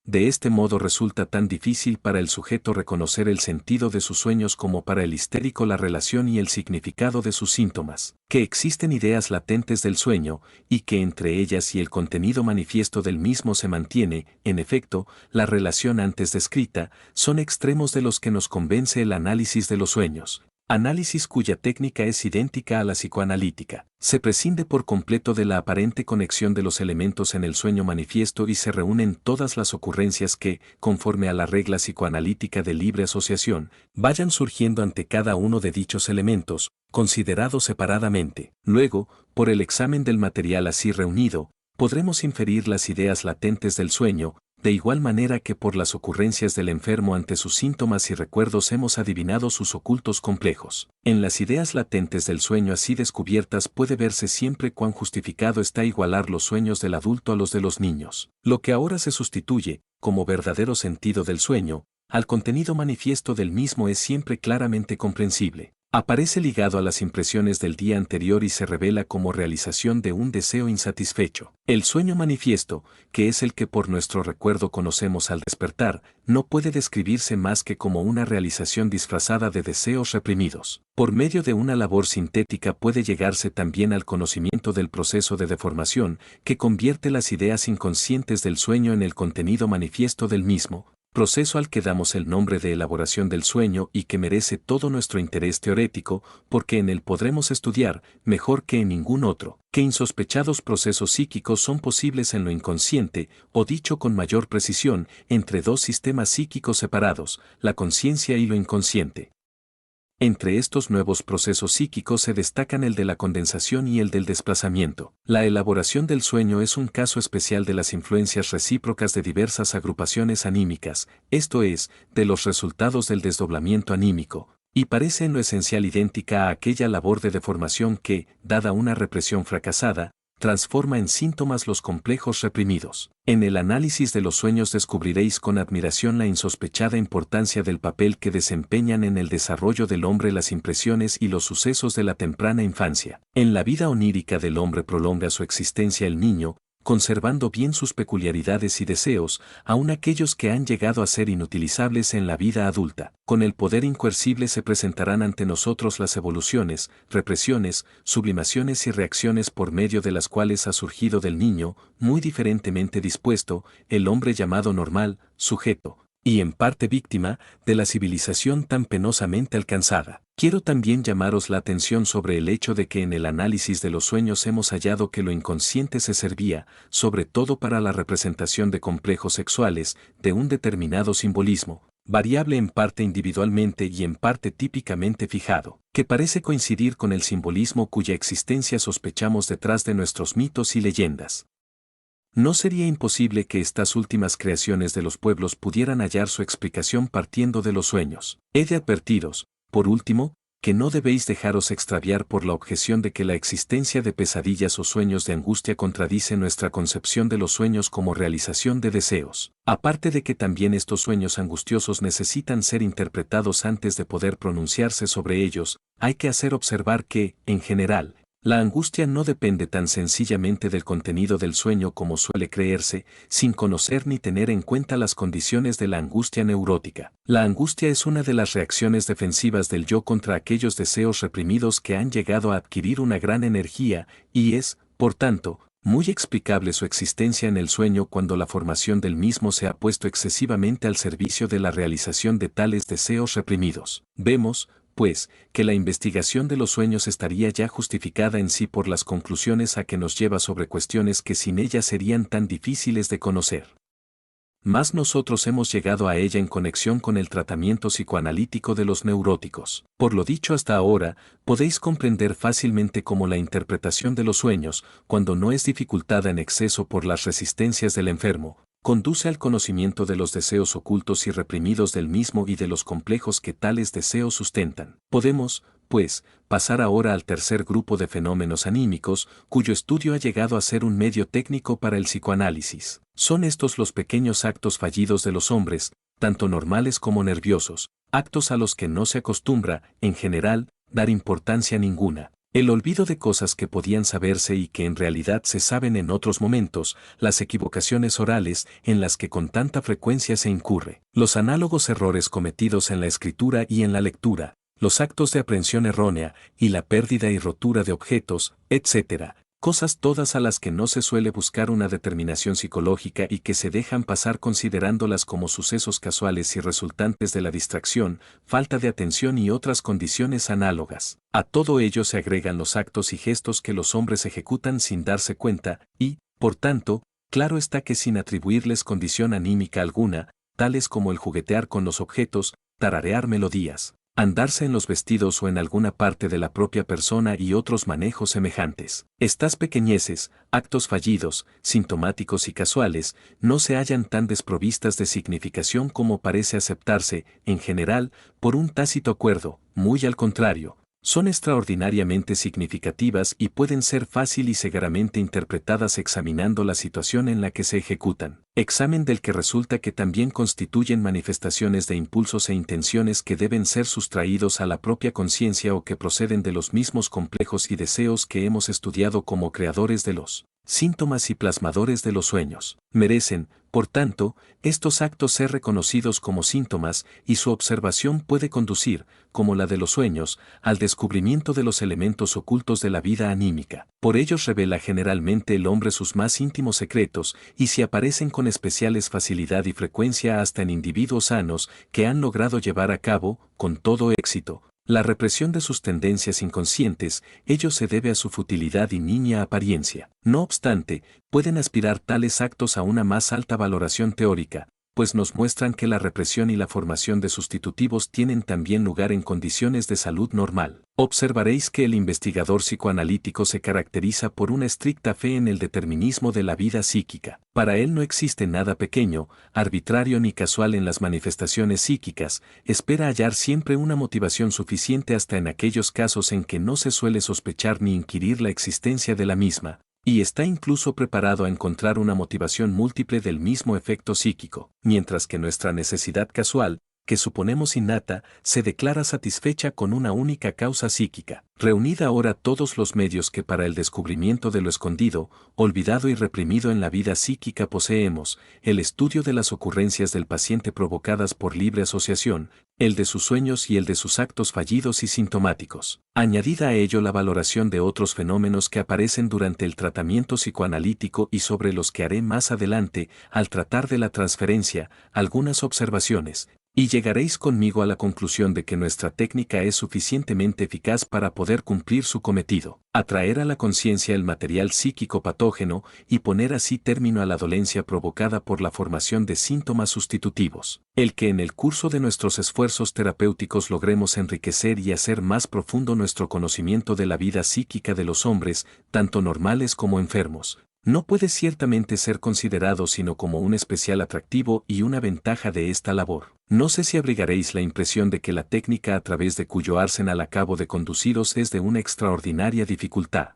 A: De este modo resulta tan difícil para el sujeto reconocer el sentido de sus sueños como para el histérico la relación y el significado de sus síntomas, que existen ideas latentes del sueño, y que entre ellas y el contenido manifiesto del mismo se mantiene, en efecto, la relación antes descrita, son extremos de los que nos convence el análisis de los sueños. Análisis cuya técnica es idéntica a la psicoanalítica. Se prescinde por completo de la aparente conexión de los elementos en el sueño manifiesto y se reúnen todas las ocurrencias que, conforme a la regla psicoanalítica de libre asociación, vayan surgiendo ante cada uno de dichos elementos, considerados separadamente. Luego, por el examen del material así reunido, podremos inferir las ideas latentes del sueño, de igual manera que por las ocurrencias del enfermo ante sus síntomas y recuerdos hemos adivinado sus ocultos complejos. En las ideas latentes del sueño así descubiertas puede verse siempre cuán justificado está igualar los sueños del adulto a los de los niños. Lo que ahora se sustituye, como verdadero sentido del sueño, al contenido manifiesto del mismo es siempre claramente comprensible. Aparece ligado a las impresiones del día anterior y se revela como realización de un deseo insatisfecho. El sueño manifiesto, que es el que por nuestro recuerdo conocemos al despertar, no puede describirse más que como una realización disfrazada de deseos reprimidos. Por medio de una labor sintética puede llegarse también al conocimiento del proceso de deformación, que convierte las ideas inconscientes del sueño en el contenido manifiesto del mismo, proceso al que damos el nombre de elaboración del sueño y que merece todo nuestro interés teorético, porque en él podremos estudiar, mejor que en ningún otro, qué insospechados procesos psíquicos son posibles en lo inconsciente, o dicho con mayor precisión, entre dos sistemas psíquicos separados, la conciencia y lo inconsciente. Entre estos nuevos procesos psíquicos se destacan el de la condensación y el del desplazamiento. La elaboración del sueño es un caso especial de las influencias recíprocas de diversas agrupaciones anímicas, esto es, de los resultados del desdoblamiento anímico, y parece en lo esencial idéntica a aquella labor de deformación que, dada una represión fracasada, transforma en síntomas los complejos reprimidos. En el análisis de los sueños descubriréis con admiración la insospechada importancia del papel que desempeñan en el desarrollo del hombre las impresiones y los sucesos de la temprana infancia. En la vida onírica del hombre prolonga su existencia el niño, conservando bien sus peculiaridades y deseos, aun aquellos que han llegado a ser inutilizables en la vida adulta. Con el poder incoercible se presentarán ante nosotros las evoluciones, represiones, sublimaciones y reacciones por medio de las cuales ha surgido del niño, muy diferentemente dispuesto, el hombre llamado normal, sujeto, y en parte víctima, de la civilización tan penosamente alcanzada. Quiero también llamaros la atención sobre el hecho de que en el análisis de los sueños hemos hallado que lo inconsciente se servía, sobre todo para la representación de complejos sexuales, de un determinado simbolismo, variable en parte individualmente y en parte típicamente fijado, que parece coincidir con el simbolismo cuya existencia sospechamos detrás de nuestros mitos y leyendas. No sería imposible que estas últimas creaciones de los pueblos pudieran hallar su explicación partiendo de los sueños. He de advertiros, por último, que no debéis dejaros extraviar por la objeción de que la existencia de pesadillas o sueños de angustia contradice nuestra concepción de los sueños como realización de deseos. Aparte de que también estos sueños angustiosos necesitan ser interpretados antes de poder pronunciarse sobre ellos, hay que hacer observar que, en general, la angustia no depende tan sencillamente del contenido del sueño como suele creerse, sin conocer ni tener en cuenta las condiciones de la angustia neurótica. La angustia es una de las reacciones defensivas del yo contra aquellos deseos reprimidos que han llegado a adquirir una gran energía, y es, por tanto, muy explicable su existencia en el sueño cuando la formación del mismo se ha puesto excesivamente al servicio de la realización de tales deseos reprimidos. Vemos, pues, que la investigación de los sueños estaría ya justificada en sí por las conclusiones a que nos lleva sobre cuestiones que sin ella serían tan difíciles de conocer. Mas nosotros hemos llegado a ella en conexión con el tratamiento psicoanalítico de los neuróticos. Por lo dicho hasta ahora, podéis comprender fácilmente cómo la interpretación de los sueños, cuando no es dificultada en exceso por las resistencias del enfermo, conduce al conocimiento de los deseos ocultos y reprimidos del mismo y de los complejos que tales deseos sustentan. Podemos, pues, pasar ahora al tercer grupo de fenómenos anímicos, cuyo estudio ha llegado a ser un medio técnico para el psicoanálisis. Son estos los pequeños actos fallidos de los hombres, tanto normales como nerviosos, actos a los que no se acostumbra, en general, dar importancia ninguna. El olvido de cosas que podían saberse y que en realidad se saben en otros momentos, las equivocaciones orales en las que con tanta frecuencia se incurre, los análogos errores cometidos en la escritura y en la lectura, los actos de aprehensión errónea y la pérdida y rotura de objetos, etc., cosas todas a las que no se suele buscar una determinación psicológica y que se dejan pasar considerándolas como sucesos casuales y resultantes de la distracción, falta de atención y otras condiciones análogas. A todo ello se agregan los actos y gestos que los hombres ejecutan sin darse cuenta y, por tanto, claro está que sin atribuirles condición anímica alguna, tales como el juguetear con los objetos, tararear melodías, andarse en los vestidos o en alguna parte de la propia persona y otros manejos semejantes. Estas pequeñeces, actos fallidos, sintomáticos y casuales, no se hallan tan desprovistas de significación como parece aceptarse, en general, por un tácito acuerdo, muy al contrario. Son extraordinariamente significativas y pueden ser fácil y segaramente interpretadas examinando la situación en la que se ejecutan. Examen del que resulta que también constituyen manifestaciones de impulsos e intenciones que deben ser sustraídos a la propia conciencia o que proceden de los mismos complejos y deseos que hemos estudiado como creadores de los síntomas y plasmadores de los sueños. Merecen, por tanto, estos actos ser reconocidos como síntomas y su observación puede conducir, como la de los sueños, al descubrimiento de los elementos ocultos de la vida anímica. Por ellos revela generalmente el hombre sus más íntimos secretos y si aparecen con especiales facilidad y frecuencia hasta en individuos sanos que han logrado llevar a cabo, con todo éxito, la represión de sus tendencias inconscientes, ello se debe a su futilidad y niña apariencia. No obstante, pueden aspirar tales actos a una más alta valoración teórica, pues nos muestran que la represión y la formación de sustitutivos tienen también lugar en condiciones de salud normal. Observaréis que el investigador psicoanalítico se caracteriza por una estricta fe en el determinismo de la vida psíquica. Para él no existe nada pequeño, arbitrario ni casual en las manifestaciones psíquicas, espera hallar siempre una motivación suficiente hasta en aquellos casos en que no se suele sospechar ni inquirir la existencia de la misma, y está incluso preparado a encontrar una motivación múltiple del mismo efecto psíquico, mientras que nuestra necesidad casual, que suponemos innata, se declara satisfecha con una única causa psíquica. Reunida ahora todos los medios que para el descubrimiento de lo escondido, olvidado y reprimido en la vida psíquica poseemos, el estudio de las ocurrencias del paciente provocadas por libre asociación, el de sus sueños y el de sus actos fallidos y sintomáticos. Añadida a ello la valoración de otros fenómenos que aparecen durante el tratamiento psicoanalítico y sobre los que haré más adelante, al tratar de la transferencia, algunas observaciones, y llegaréis conmigo a la conclusión de que nuestra técnica es suficientemente eficaz para poder cumplir su cometido, atraer a la conciencia el material psíquico patógeno y poner así término a la dolencia provocada por la formación de síntomas sustitutivos. El que en el curso de nuestros esfuerzos terapéuticos logremos enriquecer y hacer más profundo nuestro conocimiento de la vida psíquica de los hombres, tanto normales como enfermos, no puede ciertamente ser considerado sino como un especial atractivo y una ventaja de esta labor. No sé si abrigaréis la impresión de que la técnica a través de cuyo arsenal acabo de conduciros es de una extraordinaria dificultad.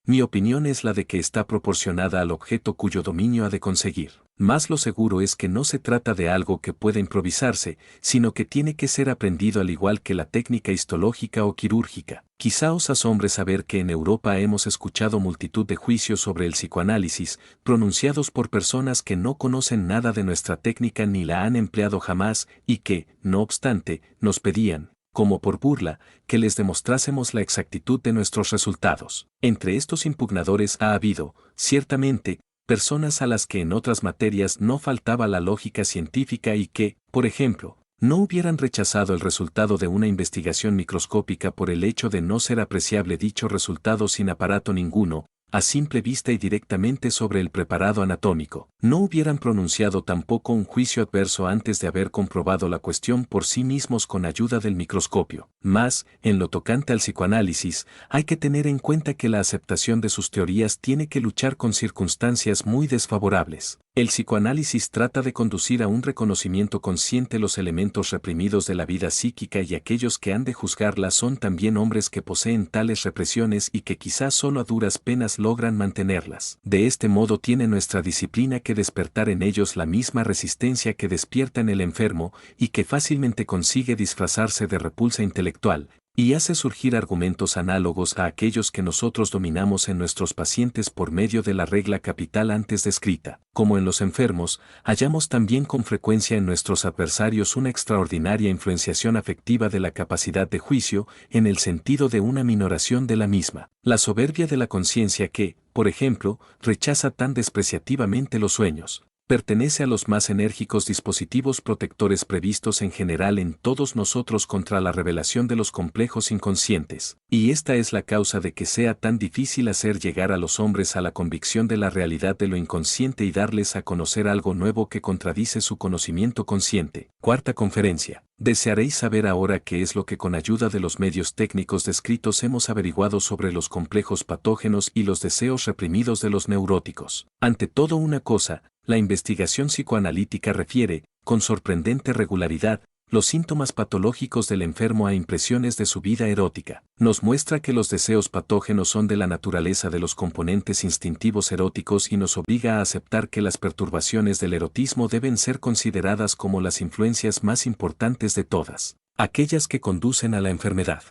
A: Mi opinión es la de que está proporcionada al objeto cuyo dominio ha de conseguir. Más lo seguro es que no se trata de algo que pueda improvisarse, sino que tiene que ser aprendido al igual que la técnica histológica o quirúrgica. Quizá os asombre saber que en Europa hemos escuchado multitud de juicios sobre el psicoanálisis, pronunciados por personas que no conocen nada de nuestra técnica ni la han empleado jamás, y que, no obstante, nos pedían, como por burla, que les demostrásemos la exactitud de nuestros resultados. Entre estos impugnadores ha habido, ciertamente, personas a las que en otras materias no faltaba la lógica científica y que, por ejemplo, no hubieran rechazado el resultado de una investigación microscópica por el hecho de no ser apreciable dicho resultado sin aparato ninguno, a simple vista y directamente sobre el preparado anatómico. No hubieran pronunciado tampoco un juicio adverso antes de haber comprobado la cuestión por sí mismos con ayuda del microscopio. Mas, en lo tocante al psicoanálisis, hay que tener en cuenta que la aceptación de sus teorías tiene que luchar con circunstancias muy desfavorables. El psicoanálisis trata de conducir a un reconocimiento consciente los elementos reprimidos de la vida psíquica y aquellos que han de juzgarla son también hombres que poseen tales represiones y que quizás solo a duras penas logran mantenerlas. De este modo tiene nuestra disciplina que despertar en ellos la misma resistencia que despierta en el enfermo y que fácilmente consigue disfrazarse de repulsa intelectual, y hace surgir argumentos análogos a aquellos que nosotros dominamos en nuestros pacientes por medio de la regla capital antes descrita. Como en los enfermos, hallamos también con frecuencia en nuestros adversarios una extraordinaria influenciación afectiva de la capacidad de juicio en el sentido de una minoración de la misma. La soberbia de la conciencia que, por ejemplo, rechaza tan despreciativamente los sueños, pertenece a los más enérgicos dispositivos protectores previstos en general en todos nosotros contra la revelación de los complejos inconscientes, y esta es la causa de que sea tan difícil hacer llegar a los hombres a la convicción de la realidad de lo inconsciente y darles a conocer algo nuevo que contradice su conocimiento consciente. Cuarta conferencia. Desearéis saber ahora qué es lo que con ayuda de los medios técnicos descritos hemos averiguado sobre los complejos patógenos y los deseos reprimidos de los neuróticos. Ante todo una cosa, la investigación psicoanalítica refiere, con sorprendente regularidad, los síntomas patológicos del enfermo a impresiones de su vida erótica. Nos muestra que los deseos patógenos son de la naturaleza de los componentes instintivos eróticos y nos obliga a aceptar que las perturbaciones del erotismo deben ser consideradas como las influencias más importantes de todas, aquellas que conducen a la enfermedad.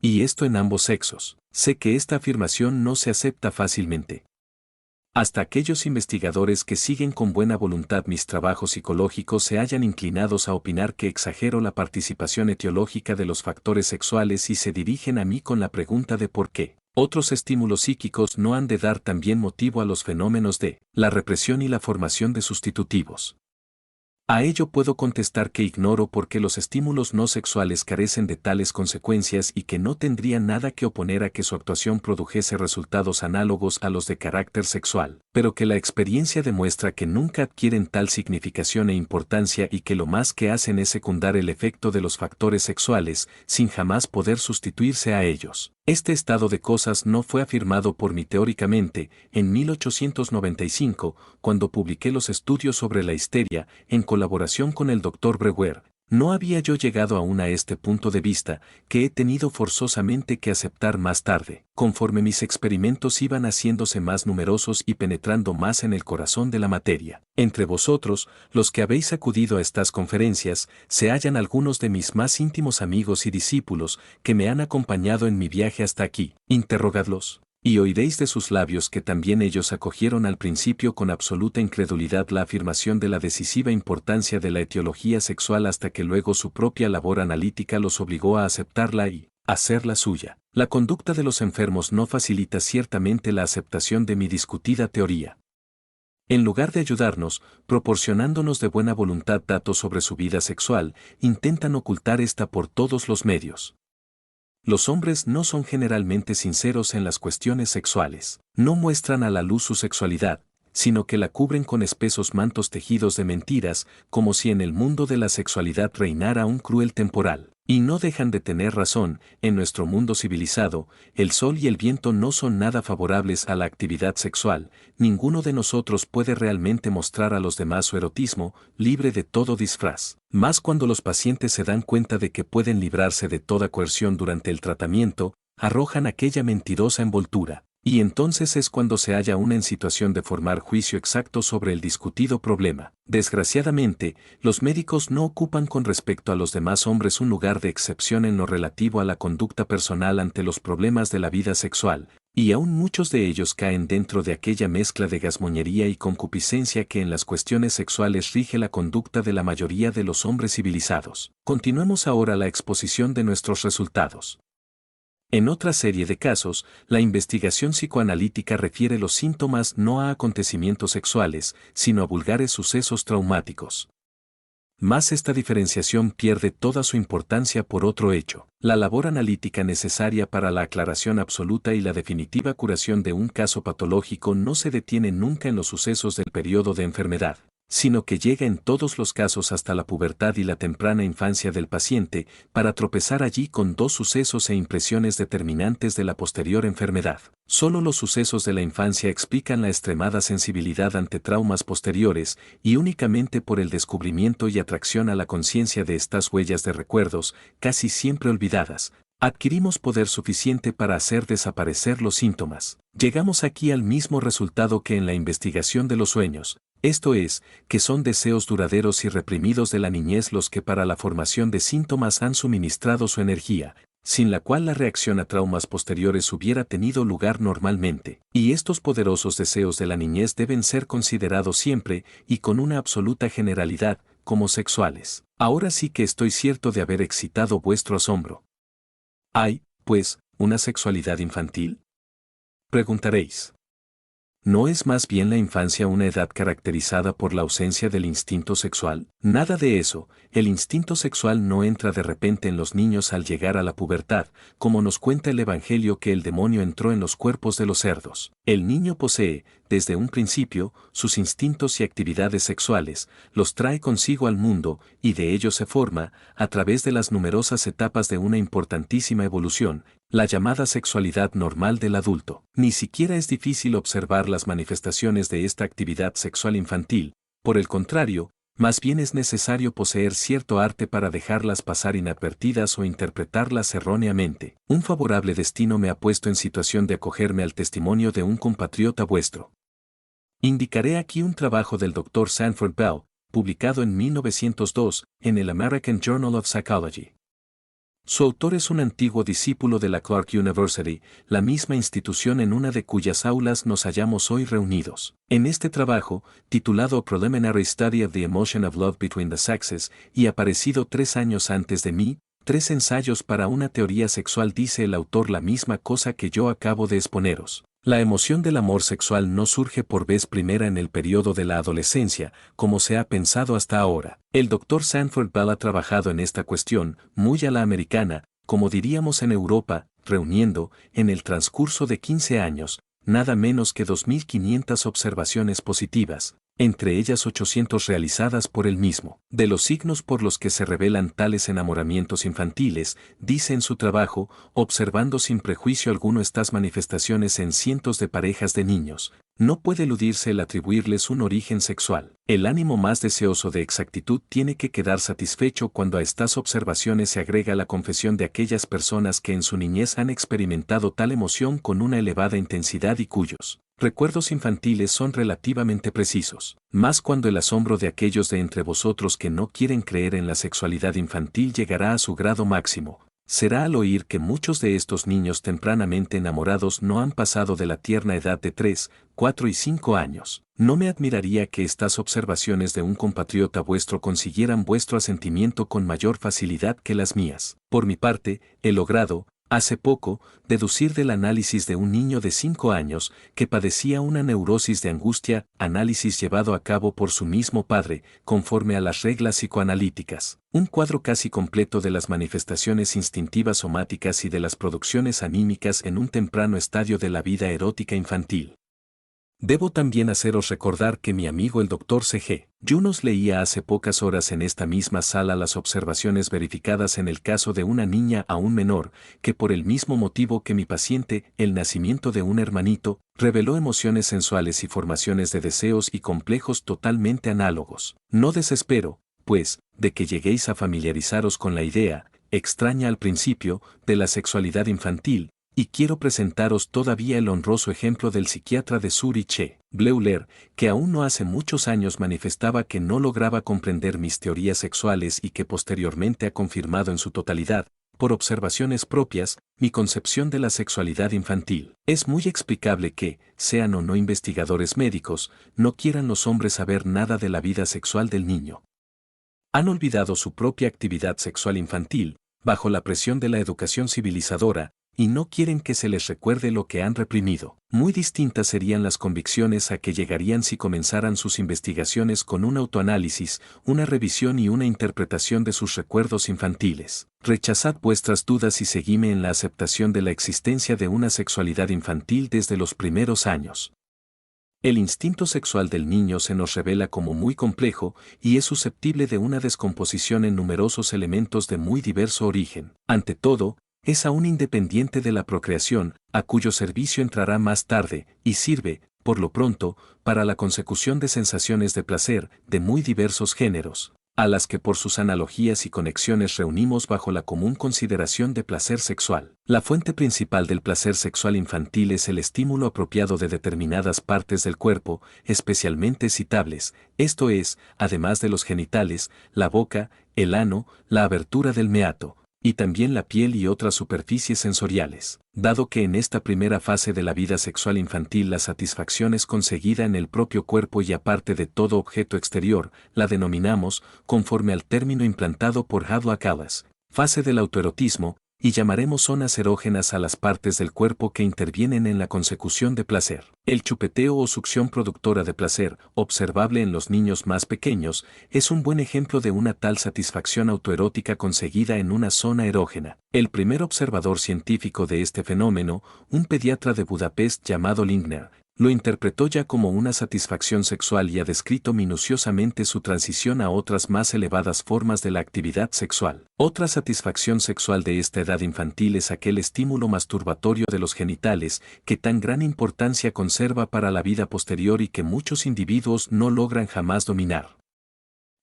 A: Y esto en ambos sexos. Sé que esta afirmación no se acepta fácilmente. Hasta aquellos investigadores que siguen con buena voluntad mis trabajos psicológicos se hallan inclinados a opinar que exagero la participación etiológica de los factores sexuales y se dirigen a mí con la pregunta de por qué. Otros estímulos psíquicos no han de dar también motivo a los fenómenos de la represión y la formación de sustitutivos. A ello puedo contestar que ignoro por qué los estímulos no sexuales carecen de tales consecuencias y que no tendría nada que oponer a que su actuación produjese resultados análogos a los de carácter sexual, pero que la experiencia demuestra que nunca adquieren tal significación e importancia y que lo más que hacen es secundar el efecto de los factores sexuales, sin jamás poder sustituirse a ellos. Este estado de cosas no fue afirmado por mí teóricamente en 1895, cuando publiqué los estudios sobre la histeria, en colaboración con el Dr. Breuer, No había yo llegado aún a este punto de vista, que he tenido forzosamente que aceptar más tarde, conforme mis experimentos iban haciéndose más numerosos y penetrando más en el corazón de la materia. Entre vosotros, los que habéis acudido a estas conferencias, se hallan algunos de mis más íntimos amigos y discípulos, que me han acompañado en mi viaje hasta aquí. Interrogadlos, y oiréis de sus labios que también ellos acogieron al principio con absoluta incredulidad la afirmación de la decisiva importancia de la etiología sexual hasta que luego su propia labor analítica los obligó a aceptarla y hacerla suya. La conducta de los enfermos no facilita ciertamente la aceptación de mi discutida teoría. En lugar de ayudarnos, proporcionándonos de buena voluntad datos sobre su vida sexual, intentan ocultar esta por todos los medios. Los hombres no son generalmente sinceros en las cuestiones sexuales. No muestran a la luz su sexualidad, sino que la cubren con espesos mantos tejidos de mentiras, como si en el mundo de la sexualidad reinara un cruel temporal. Y no dejan de tener razón. En nuestro mundo civilizado, el sol y el viento no son nada favorables a la actividad sexual. Ninguno de nosotros puede realmente mostrar a los demás su erotismo, libre de todo disfraz. Más cuando los pacientes se dan cuenta de que pueden librarse de toda coerción durante el tratamiento, arrojan aquella mentirosa envoltura. Y entonces es cuando se halla una en situación de formar juicio exacto sobre el discutido problema. Desgraciadamente, los médicos no ocupan con respecto a los demás hombres un lugar de excepción en lo relativo a la conducta personal ante los problemas de la vida sexual, y aún muchos de ellos caen dentro de aquella mezcla de gazmoñería y concupiscencia que en las cuestiones sexuales rige la conducta de la mayoría de los hombres civilizados. Continuemos ahora la exposición de nuestros resultados. En otra serie de casos, la investigación psicoanalítica refiere los síntomas no a acontecimientos sexuales, sino a vulgares sucesos traumáticos. Mas esta diferenciación pierde toda su importancia por otro hecho. La labor analítica necesaria para la aclaración absoluta y la definitiva curación de un caso patológico no se detiene nunca en los sucesos del periodo de enfermedad, sino que llega en todos los casos hasta la pubertad y la temprana infancia del paciente, para tropezar allí con dos sucesos e impresiones determinantes de la posterior enfermedad. Solo los sucesos de la infancia explican la extremada sensibilidad ante traumas posteriores, y únicamente por el descubrimiento y atracción a la conciencia de estas huellas de recuerdos, casi siempre olvidadas, adquirimos poder suficiente para hacer desaparecer los síntomas. Llegamos aquí al mismo resultado que en la investigación de los sueños. Esto es, que son deseos duraderos y reprimidos de la niñez los que para la formación de síntomas han suministrado su energía, sin la cual la reacción a traumas posteriores hubiera tenido lugar normalmente. Y estos poderosos deseos de la niñez deben ser considerados siempre, y con una absoluta generalidad, como sexuales. Ahora sí que estoy cierto de haber excitado vuestro asombro. ¿Hay, pues, una sexualidad infantil? Preguntaréis. ¿No es más bien la infancia una edad caracterizada por la ausencia del instinto sexual? Nada de eso. El instinto sexual no entra de repente en los niños al llegar a la pubertad, como nos cuenta el Evangelio que el demonio entró en los cuerpos de los cerdos. El niño posee, desde un principio, sus instintos y actividades sexuales, los trae consigo al mundo, y de ellos se forma, a través de las numerosas etapas de una importantísima evolución, la llamada sexualidad normal del adulto. Ni siquiera es difícil observar las manifestaciones de esta actividad sexual infantil, por el contrario, más bien es necesario poseer cierto arte para dejarlas pasar inadvertidas o interpretarlas erróneamente. Un favorable destino me ha puesto en situación de acogerme al testimonio de un compatriota vuestro. Indicaré aquí un trabajo del Dr. Sanford Bell, publicado en 1902, en el American Journal of Psychology. Su autor es un antiguo discípulo de la Clark University, la misma institución en una de cuyas aulas nos hallamos hoy reunidos. En este trabajo, titulado Preliminary Study of the Emotion of Love Between the Sexes, y aparecido 3 años antes de mí, 3 ensayos para una teoría sexual, dice el autor la misma cosa que yo acabo de exponeros. La emoción del amor sexual no surge por vez primera en el periodo de la adolescencia, como se ha pensado hasta ahora. El Dr. Sanford Bell ha trabajado en esta cuestión, muy a la americana, como diríamos en Europa, reuniendo, en el transcurso de 15 años, nada menos que 2.500 observaciones positivas, entre ellas 800 realizadas por él mismo. De los signos por los que se revelan tales enamoramientos infantiles, dice en su trabajo, observando sin prejuicio alguno estas manifestaciones en cientos de parejas de niños, No puede eludirse el atribuirles un origen sexual. El ánimo más deseoso de exactitud tiene que quedar satisfecho cuando a estas observaciones se agrega la confesión de aquellas personas que en su niñez han experimentado tal emoción con una elevada intensidad y cuyos recuerdos infantiles son relativamente precisos, más cuando el asombro de aquellos de entre vosotros que no quieren creer en la sexualidad infantil llegará a su grado máximo. Será al oír que muchos de estos niños tempranamente enamorados no han pasado de la tierna edad de 3, 4 y 5 años. No me admiraría que estas observaciones de un compatriota vuestro consiguieran vuestro asentimiento con mayor facilidad que las mías. Por mi parte, he logrado, hace poco, deducir del análisis de un niño de 5 años que padecía una neurosis de angustia, análisis llevado a cabo por su mismo padre, conforme a las reglas psicoanalíticas, un cuadro casi completo de las manifestaciones instintivas somáticas y de las producciones anímicas en un temprano estadio de la vida erótica infantil. Debo también haceros recordar que mi amigo el Dr. C.G. Yunos leía hace pocas horas en esta misma sala las observaciones verificadas en el caso de una niña aún menor, que por el mismo motivo que mi paciente, el nacimiento de un hermanito, reveló emociones sensuales y formaciones de deseos y complejos totalmente análogos. No desespero, pues, de que lleguéis a familiarizaros con la idea, extraña al principio, de la sexualidad infantil, y quiero presentaros todavía el honroso ejemplo del psiquiatra de Zurich, Bleuler, que aún no hace muchos años manifestaba que no lograba comprender mis teorías sexuales y que posteriormente ha confirmado en su totalidad, por observaciones propias, mi concepción de la sexualidad infantil. Es muy explicable que, sean o no investigadores médicos, no quieran los hombres saber nada de la vida sexual del niño. Han olvidado su propia actividad sexual infantil, bajo la presión de la educación civilizadora, y no quieren que se les recuerde lo que han reprimido. Muy distintas serían las convicciones a que llegarían si comenzaran sus investigaciones con un autoanálisis, una revisión y una interpretación de sus recuerdos infantiles. Rechazad vuestras dudas y seguidme en la aceptación de la existencia de una sexualidad infantil desde los primeros años. El instinto sexual del niño se nos revela como muy complejo y es susceptible de una descomposición en numerosos elementos de muy diverso origen. Ante todo, es aún independiente de la procreación, a cuyo servicio entrará más tarde, y sirve, por lo pronto, para la consecución de sensaciones de placer, de muy diversos géneros, a las que por sus analogías y conexiones reunimos bajo la común consideración de placer sexual. La fuente principal del placer sexual infantil es el estímulo apropiado de determinadas partes del cuerpo, especialmente excitables, esto es, además de los genitales, la boca, el ano, la abertura del meato, y también la piel y otras superficies sensoriales. Dado que en esta primera fase de la vida sexual infantil la satisfacción es conseguida en el propio cuerpo y aparte de todo objeto exterior, la denominamos, conforme al término implantado por Hadlock Allas, fase del autoerotismo, y llamaremos zonas erógenas a las partes del cuerpo que intervienen en la consecución de placer. El chupeteo o succión productora de placer, observable en los niños más pequeños, es un buen ejemplo de una tal satisfacción autoerótica conseguida en una zona erógena. El primer observador científico de este fenómeno, un pediatra de Budapest llamado Lindner, lo interpretó ya como una satisfacción sexual y ha descrito minuciosamente su transición a otras más elevadas formas de la actividad sexual. Otra satisfacción sexual de esta edad infantil es aquel estímulo masturbatorio de los genitales que tan gran importancia conserva para la vida posterior y que muchos individuos no logran jamás dominar.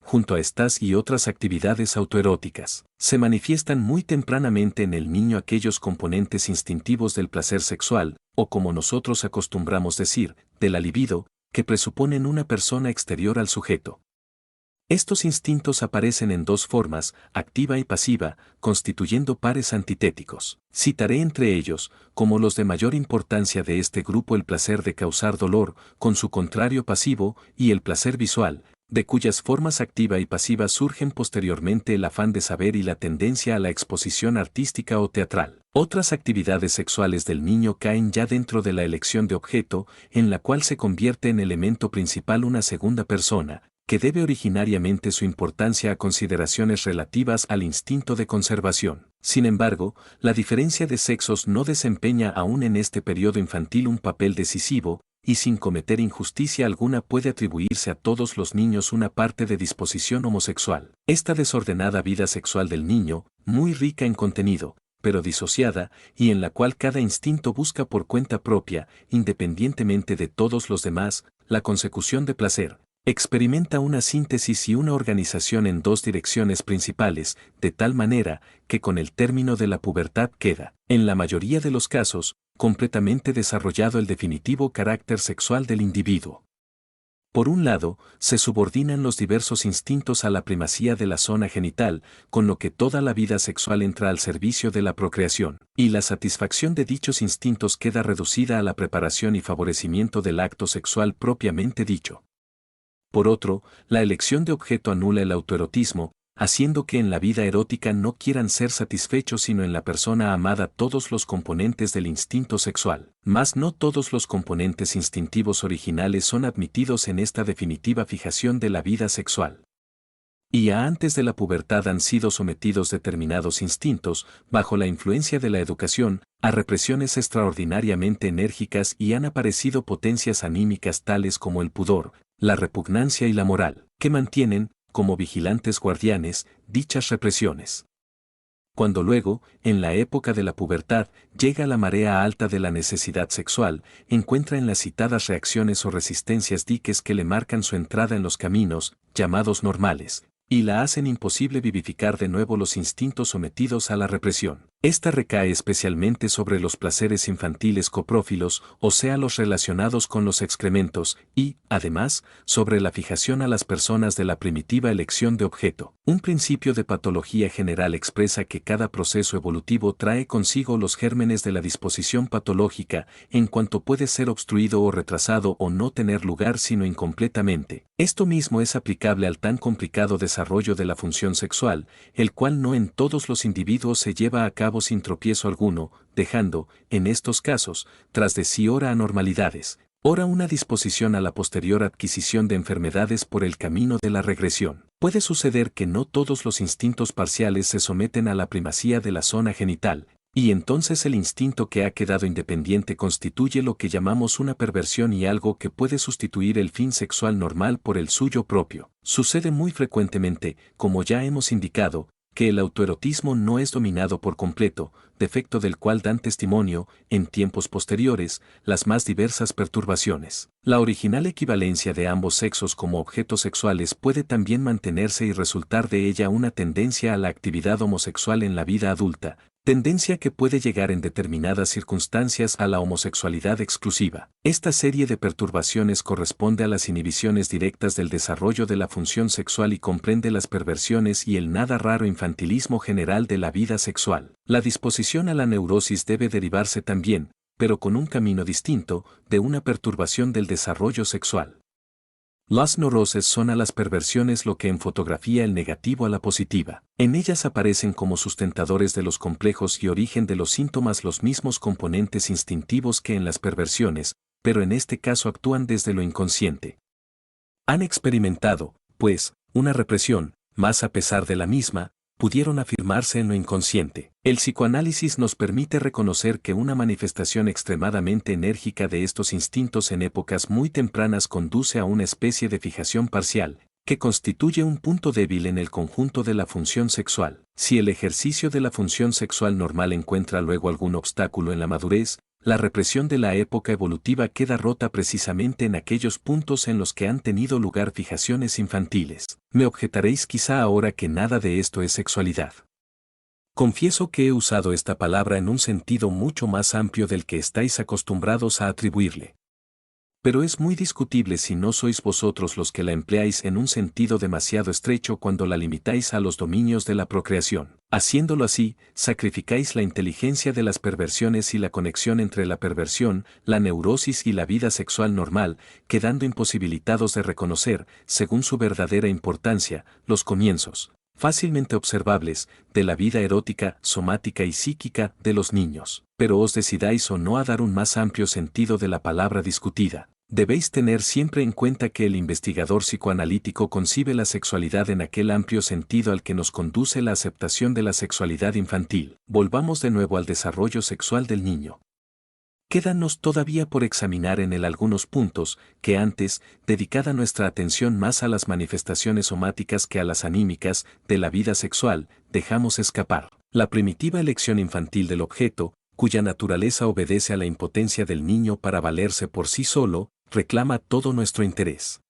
A: Junto a estas y otras actividades autoeróticas, se manifiestan muy tempranamente en el niño aquellos componentes instintivos del placer sexual, o como nosotros acostumbramos decir, de la libido, que presuponen una persona exterior al sujeto. Estos instintos aparecen en dos formas, activa y pasiva, constituyendo pares antitéticos. Citaré entre ellos, como los de mayor importancia de este grupo, el placer de causar dolor, con su contrario pasivo, y el placer visual, de cuyas formas activa y pasiva surgen posteriormente el afán de saber y la tendencia a la exposición artística o teatral. Otras actividades sexuales del niño caen ya dentro de la elección de objeto, en la cual se convierte en elemento principal una segunda persona, que debe originariamente su importancia a consideraciones relativas al instinto de conservación. Sin embargo, la diferencia de sexos no desempeña aún en este periodo infantil un papel decisivo, y sin cometer injusticia alguna puede atribuirse a todos los niños una parte de disposición homosexual. Esta desordenada vida sexual del niño, muy rica en contenido, pero disociada, y en la cual cada instinto busca por cuenta propia, independientemente de todos los demás, la consecución de placer. Experimenta una síntesis y una organización en dos direcciones principales, de tal manera que con el término de la pubertad queda, en la mayoría de los casos, completamente desarrollado el definitivo carácter sexual del individuo. Por un lado, se subordinan los diversos instintos a la primacía de la zona genital, con lo que toda la vida sexual entra al servicio de la procreación, y la satisfacción de dichos instintos queda reducida a la preparación y favorecimiento del acto sexual propiamente dicho. Por otro, la elección de objeto anula el autoerotismo, haciendo que en la vida erótica no quieran ser satisfechos sino en la persona amada todos los componentes del instinto sexual. Mas no todos los componentes instintivos originales son admitidos en esta definitiva fijación de la vida sexual. Y ya antes de la pubertad han sido sometidos determinados instintos, bajo la influencia de la educación, a represiones extraordinariamente enérgicas y han aparecido potencias anímicas tales como el pudor, la repugnancia y la moral, que mantienen, como vigilantes guardianes, dichas represiones. Cuando luego, en la época de la pubertad, llega la marea alta de la necesidad sexual, encuentra en las citadas reacciones o resistencias diques que le marcan su entrada en los caminos, llamados normales, y la hacen imposible vivificar de nuevo los instintos sometidos a la represión. Esta recae especialmente sobre los placeres infantiles coprófilos, o sea los relacionados con los excrementos, y, además, sobre la fijación a las personas de la primitiva elección de objeto. Un principio de patología general expresa que cada proceso evolutivo trae consigo los gérmenes de la disposición patológica, en cuanto puede ser obstruido o retrasado o no tener lugar sino incompletamente. Esto mismo es aplicable al tan complicado desarrollo de la función sexual, el cual no en todos los individuos se lleva a cabo sin tropiezo alguno, dejando, en estos casos, tras de sí ora anormalidades, ora una disposición a la posterior adquisición de enfermedades por el camino de la regresión. Puede suceder que no todos los instintos parciales se someten a la primacía de la zona genital, y entonces el instinto que ha quedado independiente constituye lo que llamamos una perversión y algo que puede sustituir el fin sexual normal por el suyo propio. Sucede muy frecuentemente, como ya hemos indicado, que el autoerotismo no es dominado por completo, defecto del cual dan testimonio, en tiempos posteriores, las más diversas perturbaciones. La original equivalencia de ambos sexos como objetos sexuales puede también mantenerse y resultar de ella una tendencia a la actividad homosexual en la vida adulta, tendencia que puede llegar en determinadas circunstancias a la homosexualidad exclusiva. Esta serie de perturbaciones corresponde a las inhibiciones directas del desarrollo de la función sexual y comprende las perversiones y el nada raro infantilismo general de la vida sexual. La disposición a la neurosis debe derivarse también, pero con un camino distinto, de una perturbación del desarrollo sexual. Las neuroses son a las perversiones lo que en fotografía el negativo a la positiva. En ellas aparecen como sustentadores de los complejos y origen de los síntomas los mismos componentes instintivos que en las perversiones, pero en este caso actúan desde lo inconsciente. Han experimentado, pues, una represión, mas a pesar de la misma, pudieron afirmarse en lo inconsciente. El psicoanálisis nos permite reconocer que una manifestación extremadamente enérgica de estos instintos en épocas muy tempranas conduce a una especie de fijación parcial, que constituye un punto débil en el conjunto de la función sexual. Si el ejercicio de la función sexual normal encuentra luego algún obstáculo en la madurez, la represión de la época evolutiva queda rota precisamente en aquellos puntos en los que han tenido lugar fijaciones infantiles. Me objetaréis quizá ahora que nada de esto es sexualidad. Confieso que he usado esta palabra en un sentido mucho más amplio del que estáis acostumbrados a atribuirle. Pero es muy discutible si no sois vosotros los que la empleáis en un sentido demasiado estrecho cuando la limitáis a los dominios de la procreación. Haciéndolo así, sacrificáis la inteligencia de las perversiones y la conexión entre la perversión, la neurosis y la vida sexual normal, quedando imposibilitados de reconocer, según su verdadera importancia, los comienzos, fácilmente observables, de la vida erótica, somática y psíquica de los niños. Pero os decidáis o no a dar un más amplio sentido de la palabra discutida. Debéis tener siempre en cuenta que el investigador psicoanalítico concibe la sexualidad en aquel amplio sentido al que nos conduce la aceptación de la sexualidad infantil. Volvamos de nuevo al desarrollo sexual del niño. Quédanos todavía por examinar en él algunos puntos, que antes, dedicada nuestra atención más a las manifestaciones somáticas que a las anímicas, de la vida sexual, dejamos escapar. La primitiva elección infantil del objeto, cuya naturaleza obedece a la impotencia del niño para valerse por sí solo, reclama todo nuestro interés.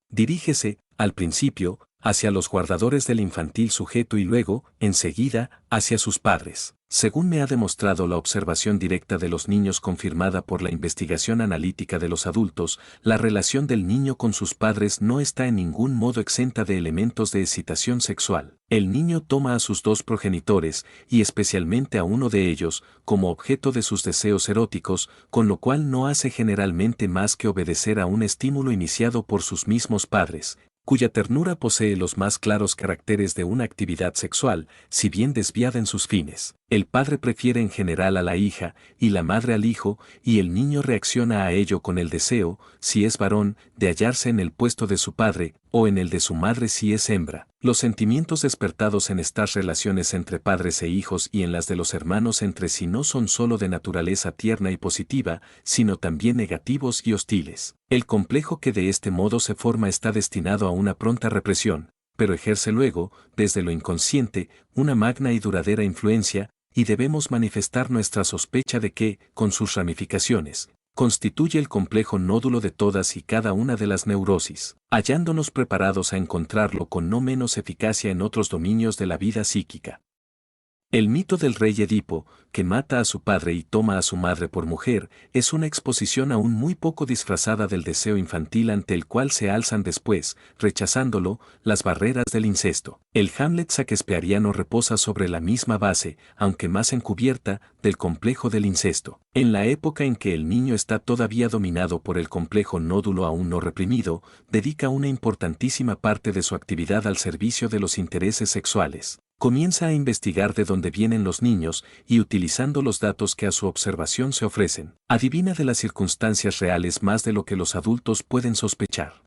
A: Dirígese, al principio, hacia los guardadores del infantil sujeto y luego, enseguida, hacia sus padres. Según me ha demostrado la observación directa de los niños confirmada por la investigación analítica de los adultos, la relación del niño con sus padres no está en ningún modo exenta de elementos de excitación sexual. El niño toma a sus dos progenitores, y especialmente a uno de ellos, como objeto de sus deseos eróticos, con lo cual no hace generalmente más que obedecer a un estímulo iniciado por sus mismos padres, cuya ternura posee los más claros caracteres de una actividad sexual, si bien desviada en sus fines. El padre prefiere en general a la hija, y la madre al hijo, y el niño reacciona a ello con el deseo, si es varón, de hallarse en el puesto de su padre, o en el de su madre si es hembra. Los sentimientos despertados en estas relaciones entre padres e hijos y en las de los hermanos entre sí no son sólo de naturaleza tierna y positiva, sino también negativos y hostiles. El complejo que de este modo se forma está destinado a una pronta represión, pero ejerce luego, desde lo inconsciente, una magna y duradera influencia, y debemos manifestar nuestra sospecha de que, con sus ramificaciones, constituye el complejo nódulo de todas y cada una de las neurosis, hallándonos preparados a encontrarlo con no menos eficacia en otros dominios de la vida psíquica. El mito del rey Edipo, que mata a su padre y toma a su madre por mujer, es una exposición aún muy poco disfrazada del deseo infantil ante el cual se alzan después, rechazándolo, las barreras del incesto. El Hamlet shakespeariano reposa sobre la misma base, aunque más encubierta, del complejo del incesto. En la época en que el niño está todavía dominado por el complejo nódulo aún no reprimido, dedica una importantísima parte de su actividad al servicio de los intereses sexuales. Comienza a investigar de dónde vienen los niños y utilizando los datos que a su observación se ofrecen, adivina de las circunstancias reales más de lo que los adultos pueden sospechar.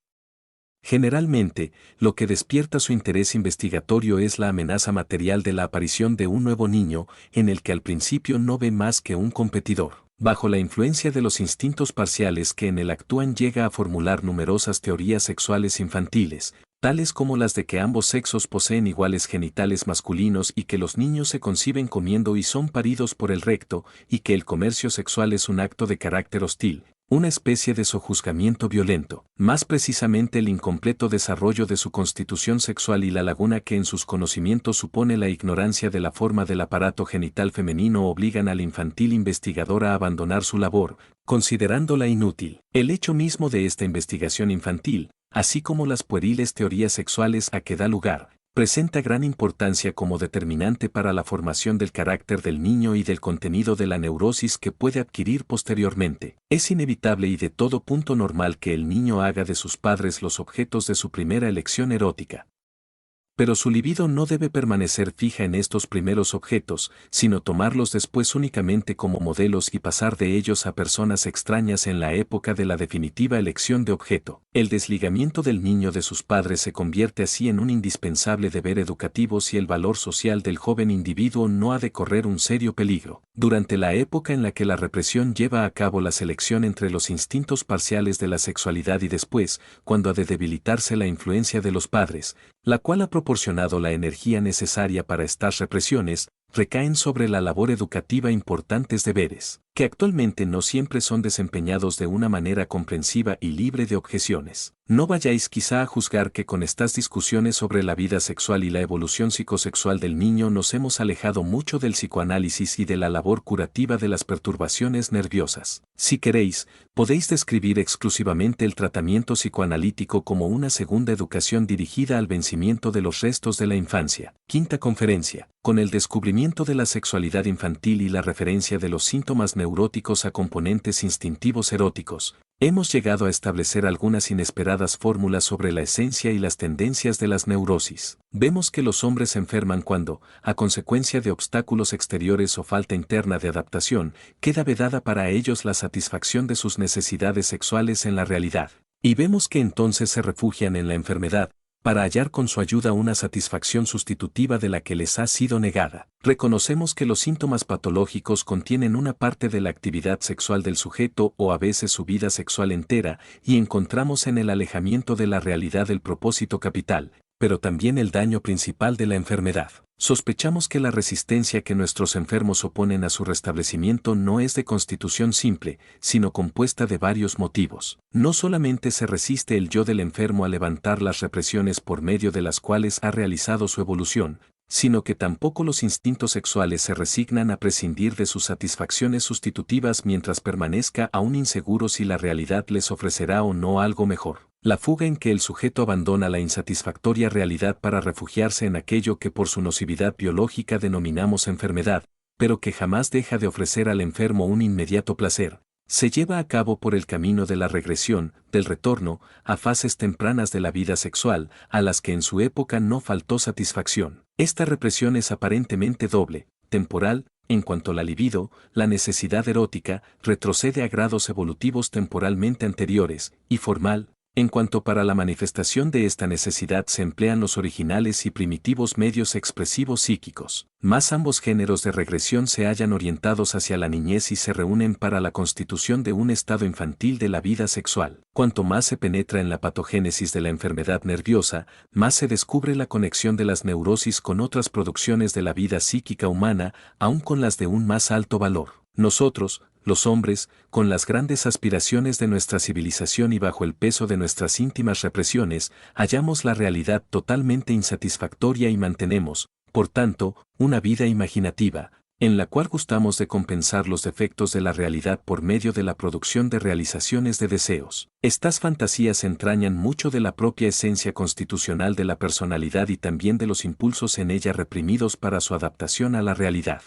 A: Generalmente, lo que despierta su interés investigatorio es la amenaza material de la aparición de un nuevo niño, en el que al principio no ve más que un competidor. Bajo la influencia de los instintos parciales que en él actúan llega a formular numerosas teorías sexuales infantiles, tales como las de que ambos sexos poseen iguales genitales masculinos y que los niños se conciben comiendo y son paridos por el recto, y que el comercio sexual es un acto de carácter hostil, una especie de sojuzgamiento violento, más precisamente el incompleto desarrollo de su constitución sexual y la laguna que en sus conocimientos supone la ignorancia de la forma del aparato genital femenino obligan al infantil investigador a abandonar su labor, considerándola inútil. El hecho mismo de esta investigación infantil, así como las pueriles teorías sexuales a que da lugar, presenta gran importancia como determinante para la formación del carácter del niño y del contenido de la neurosis que puede adquirir posteriormente. Es inevitable y de todo punto normal que el niño haga de sus padres los objetos de su primera elección erótica. Pero su libido no debe permanecer fija en estos primeros objetos, sino tomarlos después únicamente como modelos y pasar de ellos a personas extrañas en la época de la definitiva elección de objeto. El desligamiento del niño de sus padres se convierte así en un indispensable deber educativo si el valor social del joven individuo no ha de correr un serio peligro. Durante la época en la que la represión lleva a cabo la selección entre los instintos parciales de la sexualidad y después, cuando ha de debilitarse la influencia de los padres, la cual ha proporcionado la energía necesaria para estas represiones, recaen sobre la labor educativa importantes deberes, que actualmente no siempre son desempeñados de una manera comprensiva y libre de objeciones. No vayáis quizá a juzgar que con estas discusiones sobre la vida sexual y la evolución psicosexual del niño nos hemos alejado mucho del psicoanálisis y de la labor curativa de las perturbaciones nerviosas. Si queréis, podéis describir exclusivamente el tratamiento psicoanalítico como una segunda educación dirigida al vencimiento de los restos de la infancia. Quinta conferencia. Con el descubrimiento de la sexualidad infantil y la referencia de los síntomas neuróticos a componentes instintivos eróticos, hemos llegado a establecer algunas inesperadas fórmulas sobre la esencia y las tendencias de las neurosis. Vemos que los hombres se enferman cuando, a consecuencia de obstáculos exteriores o falta interna de adaptación, queda vedada para ellos la satisfacción de sus necesidades sexuales en la realidad. Y vemos que entonces se refugian en la enfermedad, para hallar con su ayuda una satisfacción sustitutiva de la que les ha sido negada. Reconocemos que los síntomas patológicos contienen una parte de la actividad sexual del sujeto o a veces su vida sexual entera, y encontramos en el alejamiento de la realidad el propósito capital, pero también el daño principal de la enfermedad. Sospechamos que la resistencia que nuestros enfermos oponen a su restablecimiento no es de constitución simple, sino compuesta de varios motivos. No solamente se resiste el yo del enfermo a levantar las represiones por medio de las cuales ha realizado su evolución, sino que tampoco los instintos sexuales se resignan a prescindir de sus satisfacciones sustitutivas mientras permanezca aún inseguro si la realidad les ofrecerá o no algo mejor. La fuga en que el sujeto abandona la insatisfactoria realidad para refugiarse en aquello que por su nocividad biológica denominamos enfermedad, pero que jamás deja de ofrecer al enfermo un inmediato placer, se lleva a cabo por el camino de la regresión, del retorno, a fases tempranas de la vida sexual, a las que en su época no faltó satisfacción. Esta represión es aparentemente doble, temporal, en cuanto la libido, la necesidad erótica, retrocede a grados evolutivos temporalmente anteriores, y formal, en cuanto para la manifestación de esta necesidad se emplean los originales y primitivos medios expresivos psíquicos. Más ambos géneros de regresión se hallan orientados hacia la niñez y se reúnen para la constitución de un estado infantil de la vida sexual. Cuanto más se penetra en la patogénesis de la enfermedad nerviosa, más se descubre la conexión de las neurosis con otras producciones de la vida psíquica humana, aun con las de un más alto valor. Nosotros, los hombres, con las grandes aspiraciones de nuestra civilización y bajo el peso de nuestras íntimas represiones, hallamos la realidad totalmente insatisfactoria y mantenemos, por tanto, una vida imaginativa, en la cual gustamos de compensar los defectos de la realidad por medio de la producción de realizaciones de deseos. Estas fantasías entrañan mucho de la propia esencia constitucional de la personalidad y también de los impulsos en ella reprimidos para su adaptación a la realidad.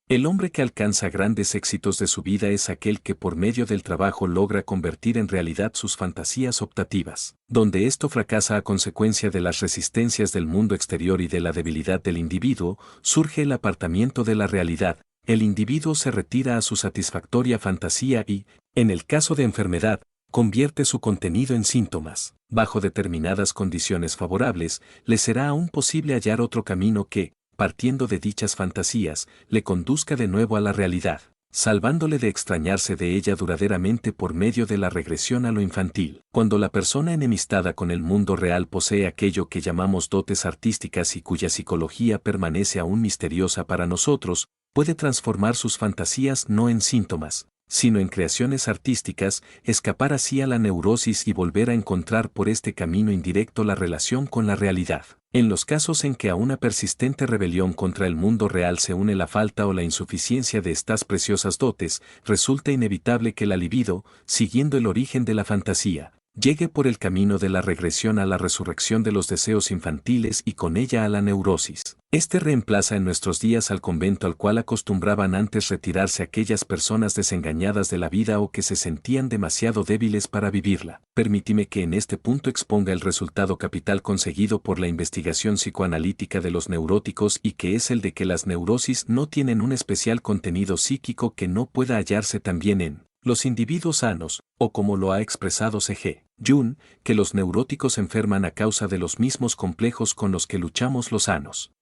A: El hombre que alcanza grandes éxitos de su vida es aquel que por medio del trabajo logra convertir en realidad sus fantasías optativas. Donde esto fracasa a consecuencia de las resistencias del mundo exterior y de la debilidad del individuo, surge el apartamiento de la realidad. El individuo se retira a su satisfactoria fantasía y, en el caso de enfermedad, convierte su contenido en síntomas. Bajo determinadas condiciones favorables, le será aún posible hallar otro camino que, partiendo de dichas fantasías, le conduzca de nuevo a la realidad, salvándole de extrañarse de ella duraderamente por medio de la regresión a lo infantil. Cuando la persona enemistada con el mundo real posee aquello que llamamos dotes artísticas y cuya psicología permanece aún misteriosa para nosotros, puede transformar sus fantasías no en síntomas, sino en creaciones artísticas, escapar así a la neurosis y volver a encontrar por este camino indirecto la relación con la realidad. En los casos en que a una persistente rebelión contra el mundo real se une la falta o la insuficiencia de estas preciosas dotes, resulta inevitable que la libido, siguiendo el origen de la fantasía, llegue por el camino de la regresión a la resurrección de los deseos infantiles y con ella a la neurosis. Este reemplaza en nuestros días al convento al cual acostumbraban antes retirarse aquellas personas desengañadas de la vida o que se sentían demasiado débiles para vivirla. Permíteme que en este punto exponga el resultado capital conseguido por la investigación psicoanalítica de los neuróticos y que es el de que las neurosis no tienen un especial contenido psíquico que no pueda hallarse también en los individuos sanos, o como lo ha expresado C.G. Jung, que los neuróticos enferman a causa de los mismos complejos con los que luchamos los sanos.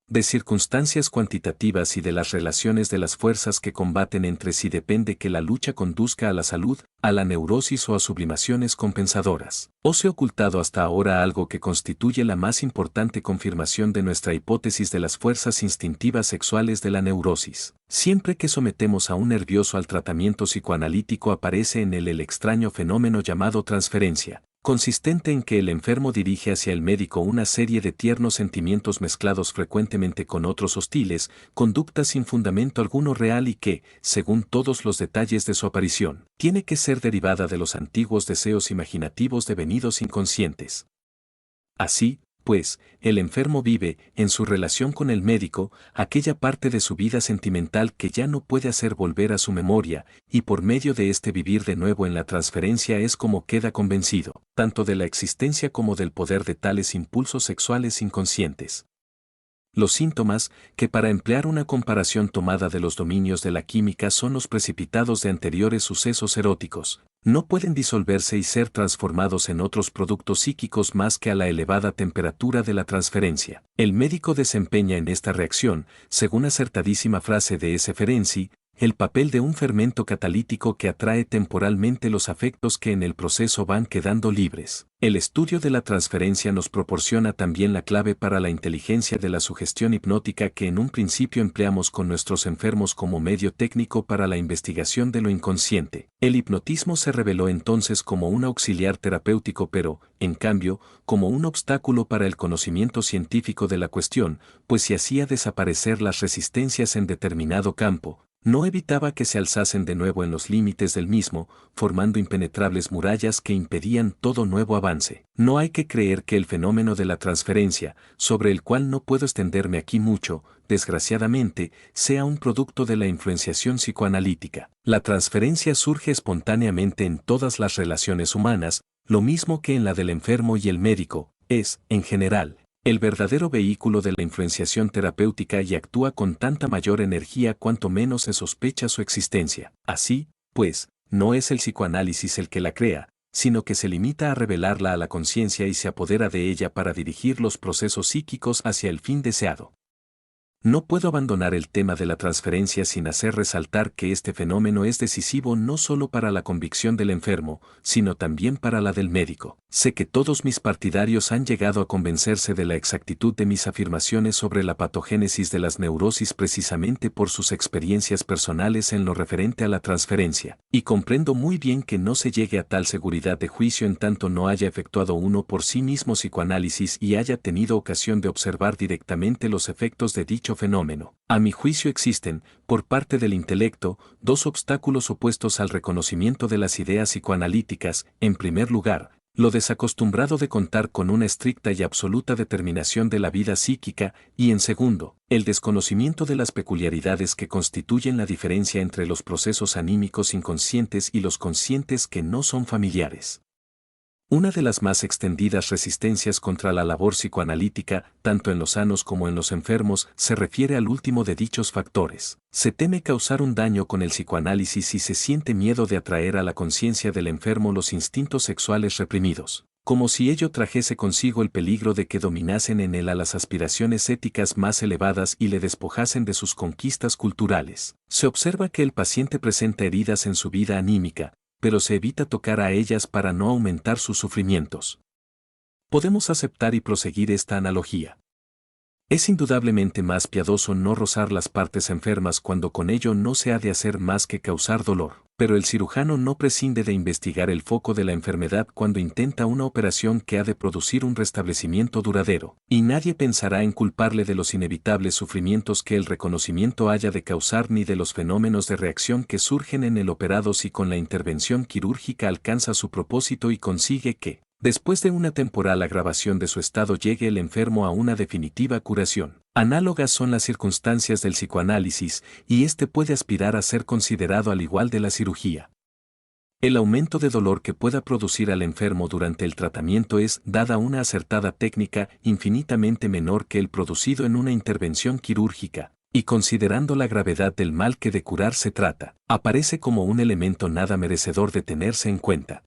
A: De circunstancias cuantitativas y de las relaciones de las fuerzas que combaten entre sí depende que la lucha conduzca a la salud, a la neurosis o a sublimaciones compensadoras. ¿Os he ocultado hasta ahora algo que constituye la más importante confirmación de nuestra hipótesis de las fuerzas instintivas sexuales de la neurosis? Siempre que sometemos a un nervioso al tratamiento psicoanalítico aparece en él el extraño fenómeno llamado transferencia, consistente en que el enfermo dirige hacia el médico una serie de tiernos sentimientos mezclados frecuentemente con otros hostiles, conductas sin fundamento alguno real y que, según todos los detalles de su aparición, tiene que ser derivada de los antiguos deseos imaginativos devenidos inconscientes. Así, pues, el enfermo vive, en su relación con el médico, aquella parte de su vida sentimental que ya no puede hacer volver a su memoria, y por medio de este vivir de nuevo en la transferencia es como queda convencido, tanto de la existencia como del poder de tales impulsos sexuales inconscientes. Los síntomas, que para emplear una comparación tomada de los dominios de la química son los precipitados de anteriores sucesos eróticos, no pueden disolverse y ser transformados en otros productos psíquicos más que a la elevada temperatura de la transferencia. El médico desempeña en esta reacción, según acertadísima frase de S. Ferenczi, el papel de un fermento catalítico que atrae temporalmente los afectos que en el proceso van quedando libres. El estudio de la transferencia nos proporciona también la clave para la inteligencia de la sugestión hipnótica que en un principio empleamos con nuestros enfermos como medio técnico para la investigación de lo inconsciente. El hipnotismo se reveló entonces como un auxiliar terapéutico pero, en cambio, como un obstáculo para el conocimiento científico de la cuestión, pues si hacía desaparecer las resistencias en determinado campo, no evitaba que se alzasen de nuevo en los límites del mismo, formando impenetrables murallas que impedían todo nuevo avance. No hay que creer que el fenómeno de la transferencia, sobre el cual no puedo extenderme aquí mucho, desgraciadamente, sea un producto de la influenciación psicoanalítica. La transferencia surge espontáneamente en todas las relaciones humanas, lo mismo que en la del enfermo y el médico, es, en general, el verdadero vehículo de la influenciación terapéutica y actúa con tanta mayor energía cuanto menos se sospecha su existencia. Así, pues, no es el psicoanálisis el que la crea, sino que se limita a revelarla a la conciencia y se apodera de ella para dirigir los procesos psíquicos hacia el fin deseado. No puedo abandonar el tema de la transferencia sin hacer resaltar que este fenómeno es decisivo no solo para la convicción del enfermo, sino también para la del médico. Sé que todos mis partidarios han llegado a convencerse de la exactitud de mis afirmaciones sobre la patogénesis de las neurosis precisamente por sus experiencias personales en lo referente a la transferencia, y comprendo muy bien que no se llegue a tal seguridad de juicio en tanto no haya efectuado uno por sí mismo psicoanálisis y haya tenido ocasión de observar directamente los efectos de dicho fenómeno. A mi juicio existen, por parte del intelecto, dos obstáculos opuestos al reconocimiento de las ideas psicoanalíticas. En primer lugar, lo desacostumbrado de contar con una estricta y absoluta determinación de la vida psíquica, y en segundo, el desconocimiento de las peculiaridades que constituyen la diferencia entre los procesos anímicos inconscientes y los conscientes que no son familiares. Una de las más extendidas resistencias contra la labor psicoanalítica, tanto en los sanos como en los enfermos, se refiere al último de dichos factores. Se teme causar un daño con el psicoanálisis y se siente miedo de atraer a la conciencia del enfermo los instintos sexuales reprimidos, como si ello trajese consigo el peligro de que dominasen en él a las aspiraciones éticas más elevadas y le despojasen de sus conquistas culturales. Se observa que el paciente presenta heridas en su vida anímica, pero se evita tocar a ellas para no aumentar sus sufrimientos. Podemos aceptar y proseguir esta analogía. Es indudablemente más piadoso no rozar las partes enfermas cuando con ello no se ha de hacer más que causar dolor, pero el cirujano no prescinde de investigar el foco de la enfermedad cuando intenta una operación que ha de producir un restablecimiento duradero, y nadie pensará en culparle de los inevitables sufrimientos que el reconocimiento haya de causar ni de los fenómenos de reacción que surgen en el operado si con la intervención quirúrgica alcanza su propósito y consigue que, después de una temporal agravación de su estado, llegue el enfermo a una definitiva curación. Análogas son las circunstancias del psicoanálisis, y éste puede aspirar a ser considerado al igual de la cirugía. El aumento de dolor que pueda producir al enfermo durante el tratamiento es, dada una acertada técnica, infinitamente menor que el producido en una intervención quirúrgica, y considerando la gravedad del mal que de curar se trata, aparece como un elemento nada merecedor de tenerse en cuenta.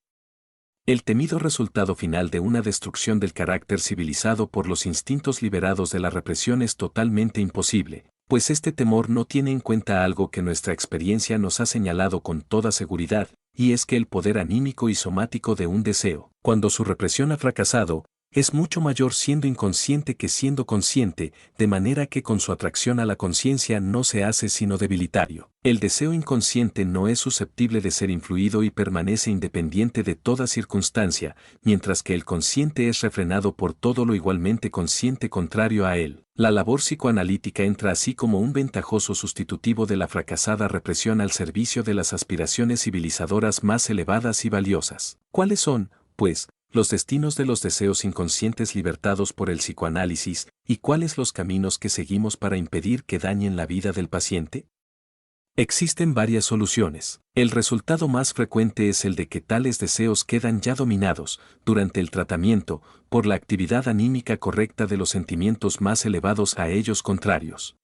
A: El temido resultado final de una destrucción del carácter civilizado por los instintos liberados de la represión es totalmente imposible, pues este temor no tiene en cuenta algo que nuestra experiencia nos ha señalado con toda seguridad, y es que el poder anímico y somático de un deseo, cuando su represión ha fracasado, es mucho mayor siendo inconsciente que siendo consciente, de manera que con su atracción a la conciencia no se hace sino debilitario. El deseo inconsciente no es susceptible de ser influido y permanece independiente de toda circunstancia, mientras que el consciente es refrenado por todo lo igualmente consciente contrario a él. La labor psicoanalítica entra así como un ventajoso sustitutivo de la fracasada represión al servicio de las aspiraciones civilizadoras más elevadas y valiosas. ¿Cuáles son, pues, los destinos de los deseos inconscientes libertados por el psicoanálisis, y cuáles los caminos que seguimos para impedir que dañen la vida del paciente? Existen varias soluciones. El resultado más frecuente es el de que tales deseos quedan ya dominados, durante el tratamiento, por la actividad anímica correcta de los sentimientos más elevados a ellos contrarios.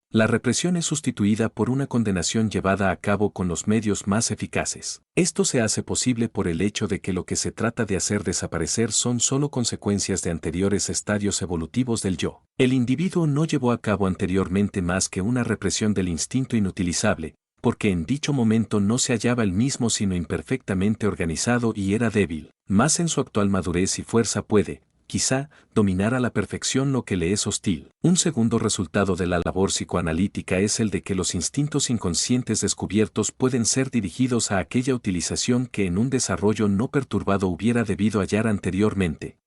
A: La represión es sustituida por una condenación llevada a cabo con los medios más eficaces. Esto se hace posible por el hecho de que lo que se trata de hacer desaparecer son solo consecuencias de anteriores estadios evolutivos del yo. El individuo no llevó a cabo anteriormente más que una represión del instinto inutilizable, porque en dicho momento no se hallaba el mismo sino imperfectamente organizado y era débil. Más en su actual madurez y fuerza puede, quizá, dominar a la perfección lo que le es hostil. Un segundo resultado de la labor psicoanalítica es el de que los instintos inconscientes descubiertos pueden ser dirigidos a aquella utilización que en un desarrollo no perturbado hubiera debido hallar anteriormente.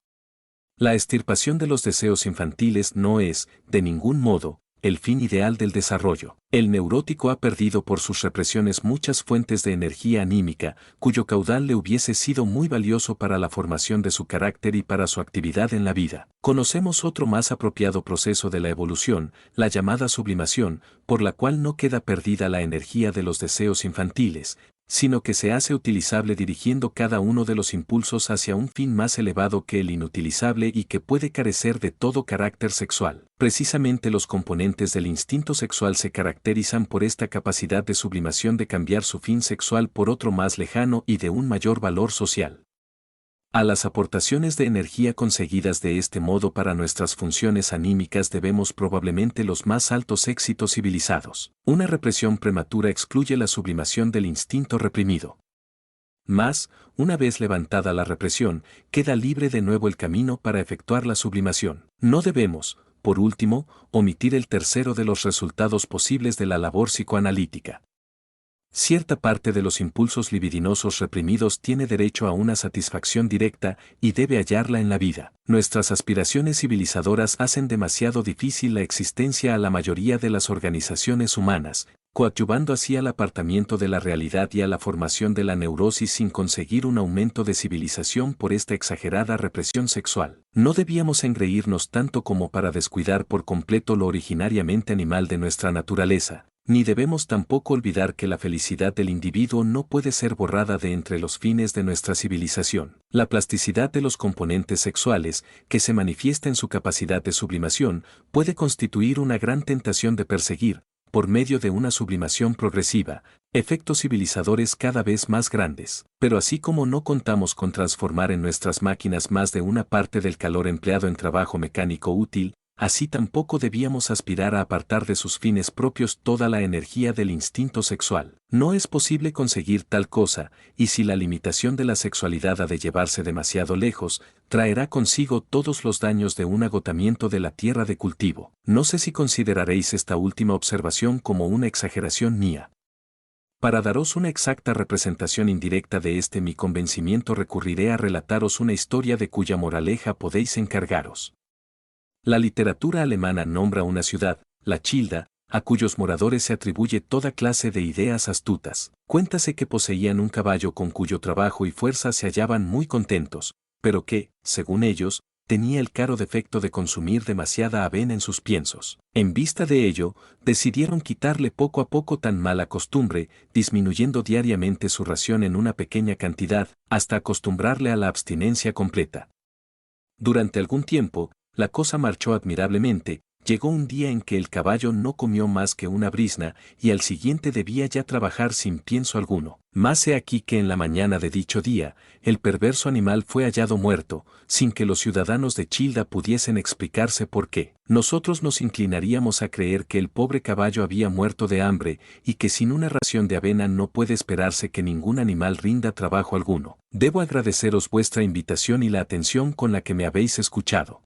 A: La extirpación de los deseos infantiles no es, de ningún modo, el fin ideal del desarrollo. El neurótico ha perdido por sus represiones muchas fuentes de energía anímica, cuyo caudal le hubiese sido muy valioso para la formación de su carácter y para su actividad en la vida. Conocemos otro más apropiado proceso de la evolución, la llamada sublimación, por la cual no queda perdida la energía de los deseos infantiles, sino que se hace utilizable dirigiendo cada uno de los impulsos hacia un fin más elevado que el inutilizable y que puede carecer de todo carácter sexual. Precisamente los componentes del instinto sexual se caracterizan por esta capacidad de sublimación de cambiar su fin sexual por otro más lejano y de un mayor valor social. A las aportaciones de energía conseguidas de este modo para nuestras funciones anímicas debemos probablemente los más altos éxitos civilizados. Una represión prematura excluye la sublimación del instinto reprimido. Mas, una vez levantada la represión, queda libre de nuevo el camino para efectuar la sublimación. No debemos, por último, omitir el tercero de los resultados posibles de la labor psicoanalítica. Cierta parte de los impulsos libidinosos reprimidos tiene derecho a una satisfacción directa y debe hallarla en la vida. Nuestras aspiraciones civilizadoras hacen demasiado difícil la existencia a la mayoría de las organizaciones humanas, coadyuvando así al apartamiento de la realidad y a la formación de la neurosis sin conseguir un aumento de civilización por esta exagerada represión sexual. No debíamos engreírnos tanto como para descuidar por completo lo originariamente animal de nuestra naturaleza. Ni debemos tampoco olvidar que la felicidad del individuo no puede ser borrada de entre los fines de nuestra civilización. La plasticidad de los componentes sexuales, que se manifiesta en su capacidad de sublimación, puede constituir una gran tentación de perseguir, por medio de una sublimación progresiva, efectos civilizadores cada vez más grandes. Pero así como no contamos con transformar en nuestras máquinas más de una parte del calor empleado en trabajo mecánico útil, así tampoco debíamos aspirar a apartar de sus fines propios toda la energía del instinto sexual. No es posible conseguir tal cosa, y si la limitación de la sexualidad ha de llevarse demasiado lejos, traerá consigo todos los daños de un agotamiento de la tierra de cultivo. No sé si consideraréis esta última observación como una exageración mía. Para daros una exacta representación indirecta de este mi convencimiento recurriré a relataros una historia de cuya moraleja podéis encargaros. La literatura alemana nombra una ciudad, la Childa, a cuyos moradores se atribuye toda clase de ideas astutas. Cuéntase que poseían un caballo con cuyo trabajo y fuerza se hallaban muy contentos, pero que, según ellos, tenía el caro defecto de consumir demasiada avena en sus piensos. En vista de ello, decidieron quitarle poco a poco tan mala costumbre, disminuyendo diariamente su ración en una pequeña cantidad, hasta acostumbrarle a la abstinencia completa. Durante algún tiempo, la cosa marchó admirablemente. Llegó un día en que el caballo no comió más que una brizna y al siguiente debía ya trabajar sin pienso alguno. Mas he aquí que en la mañana de dicho día, el perverso animal fue hallado muerto, sin que los ciudadanos de Childa pudiesen explicarse por qué. Nosotros nos inclinaríamos a creer que el pobre caballo había muerto de hambre y que sin una ración de avena no puede esperarse que ningún animal rinda trabajo alguno. Debo agradeceros vuestra invitación y la atención con la que me habéis escuchado.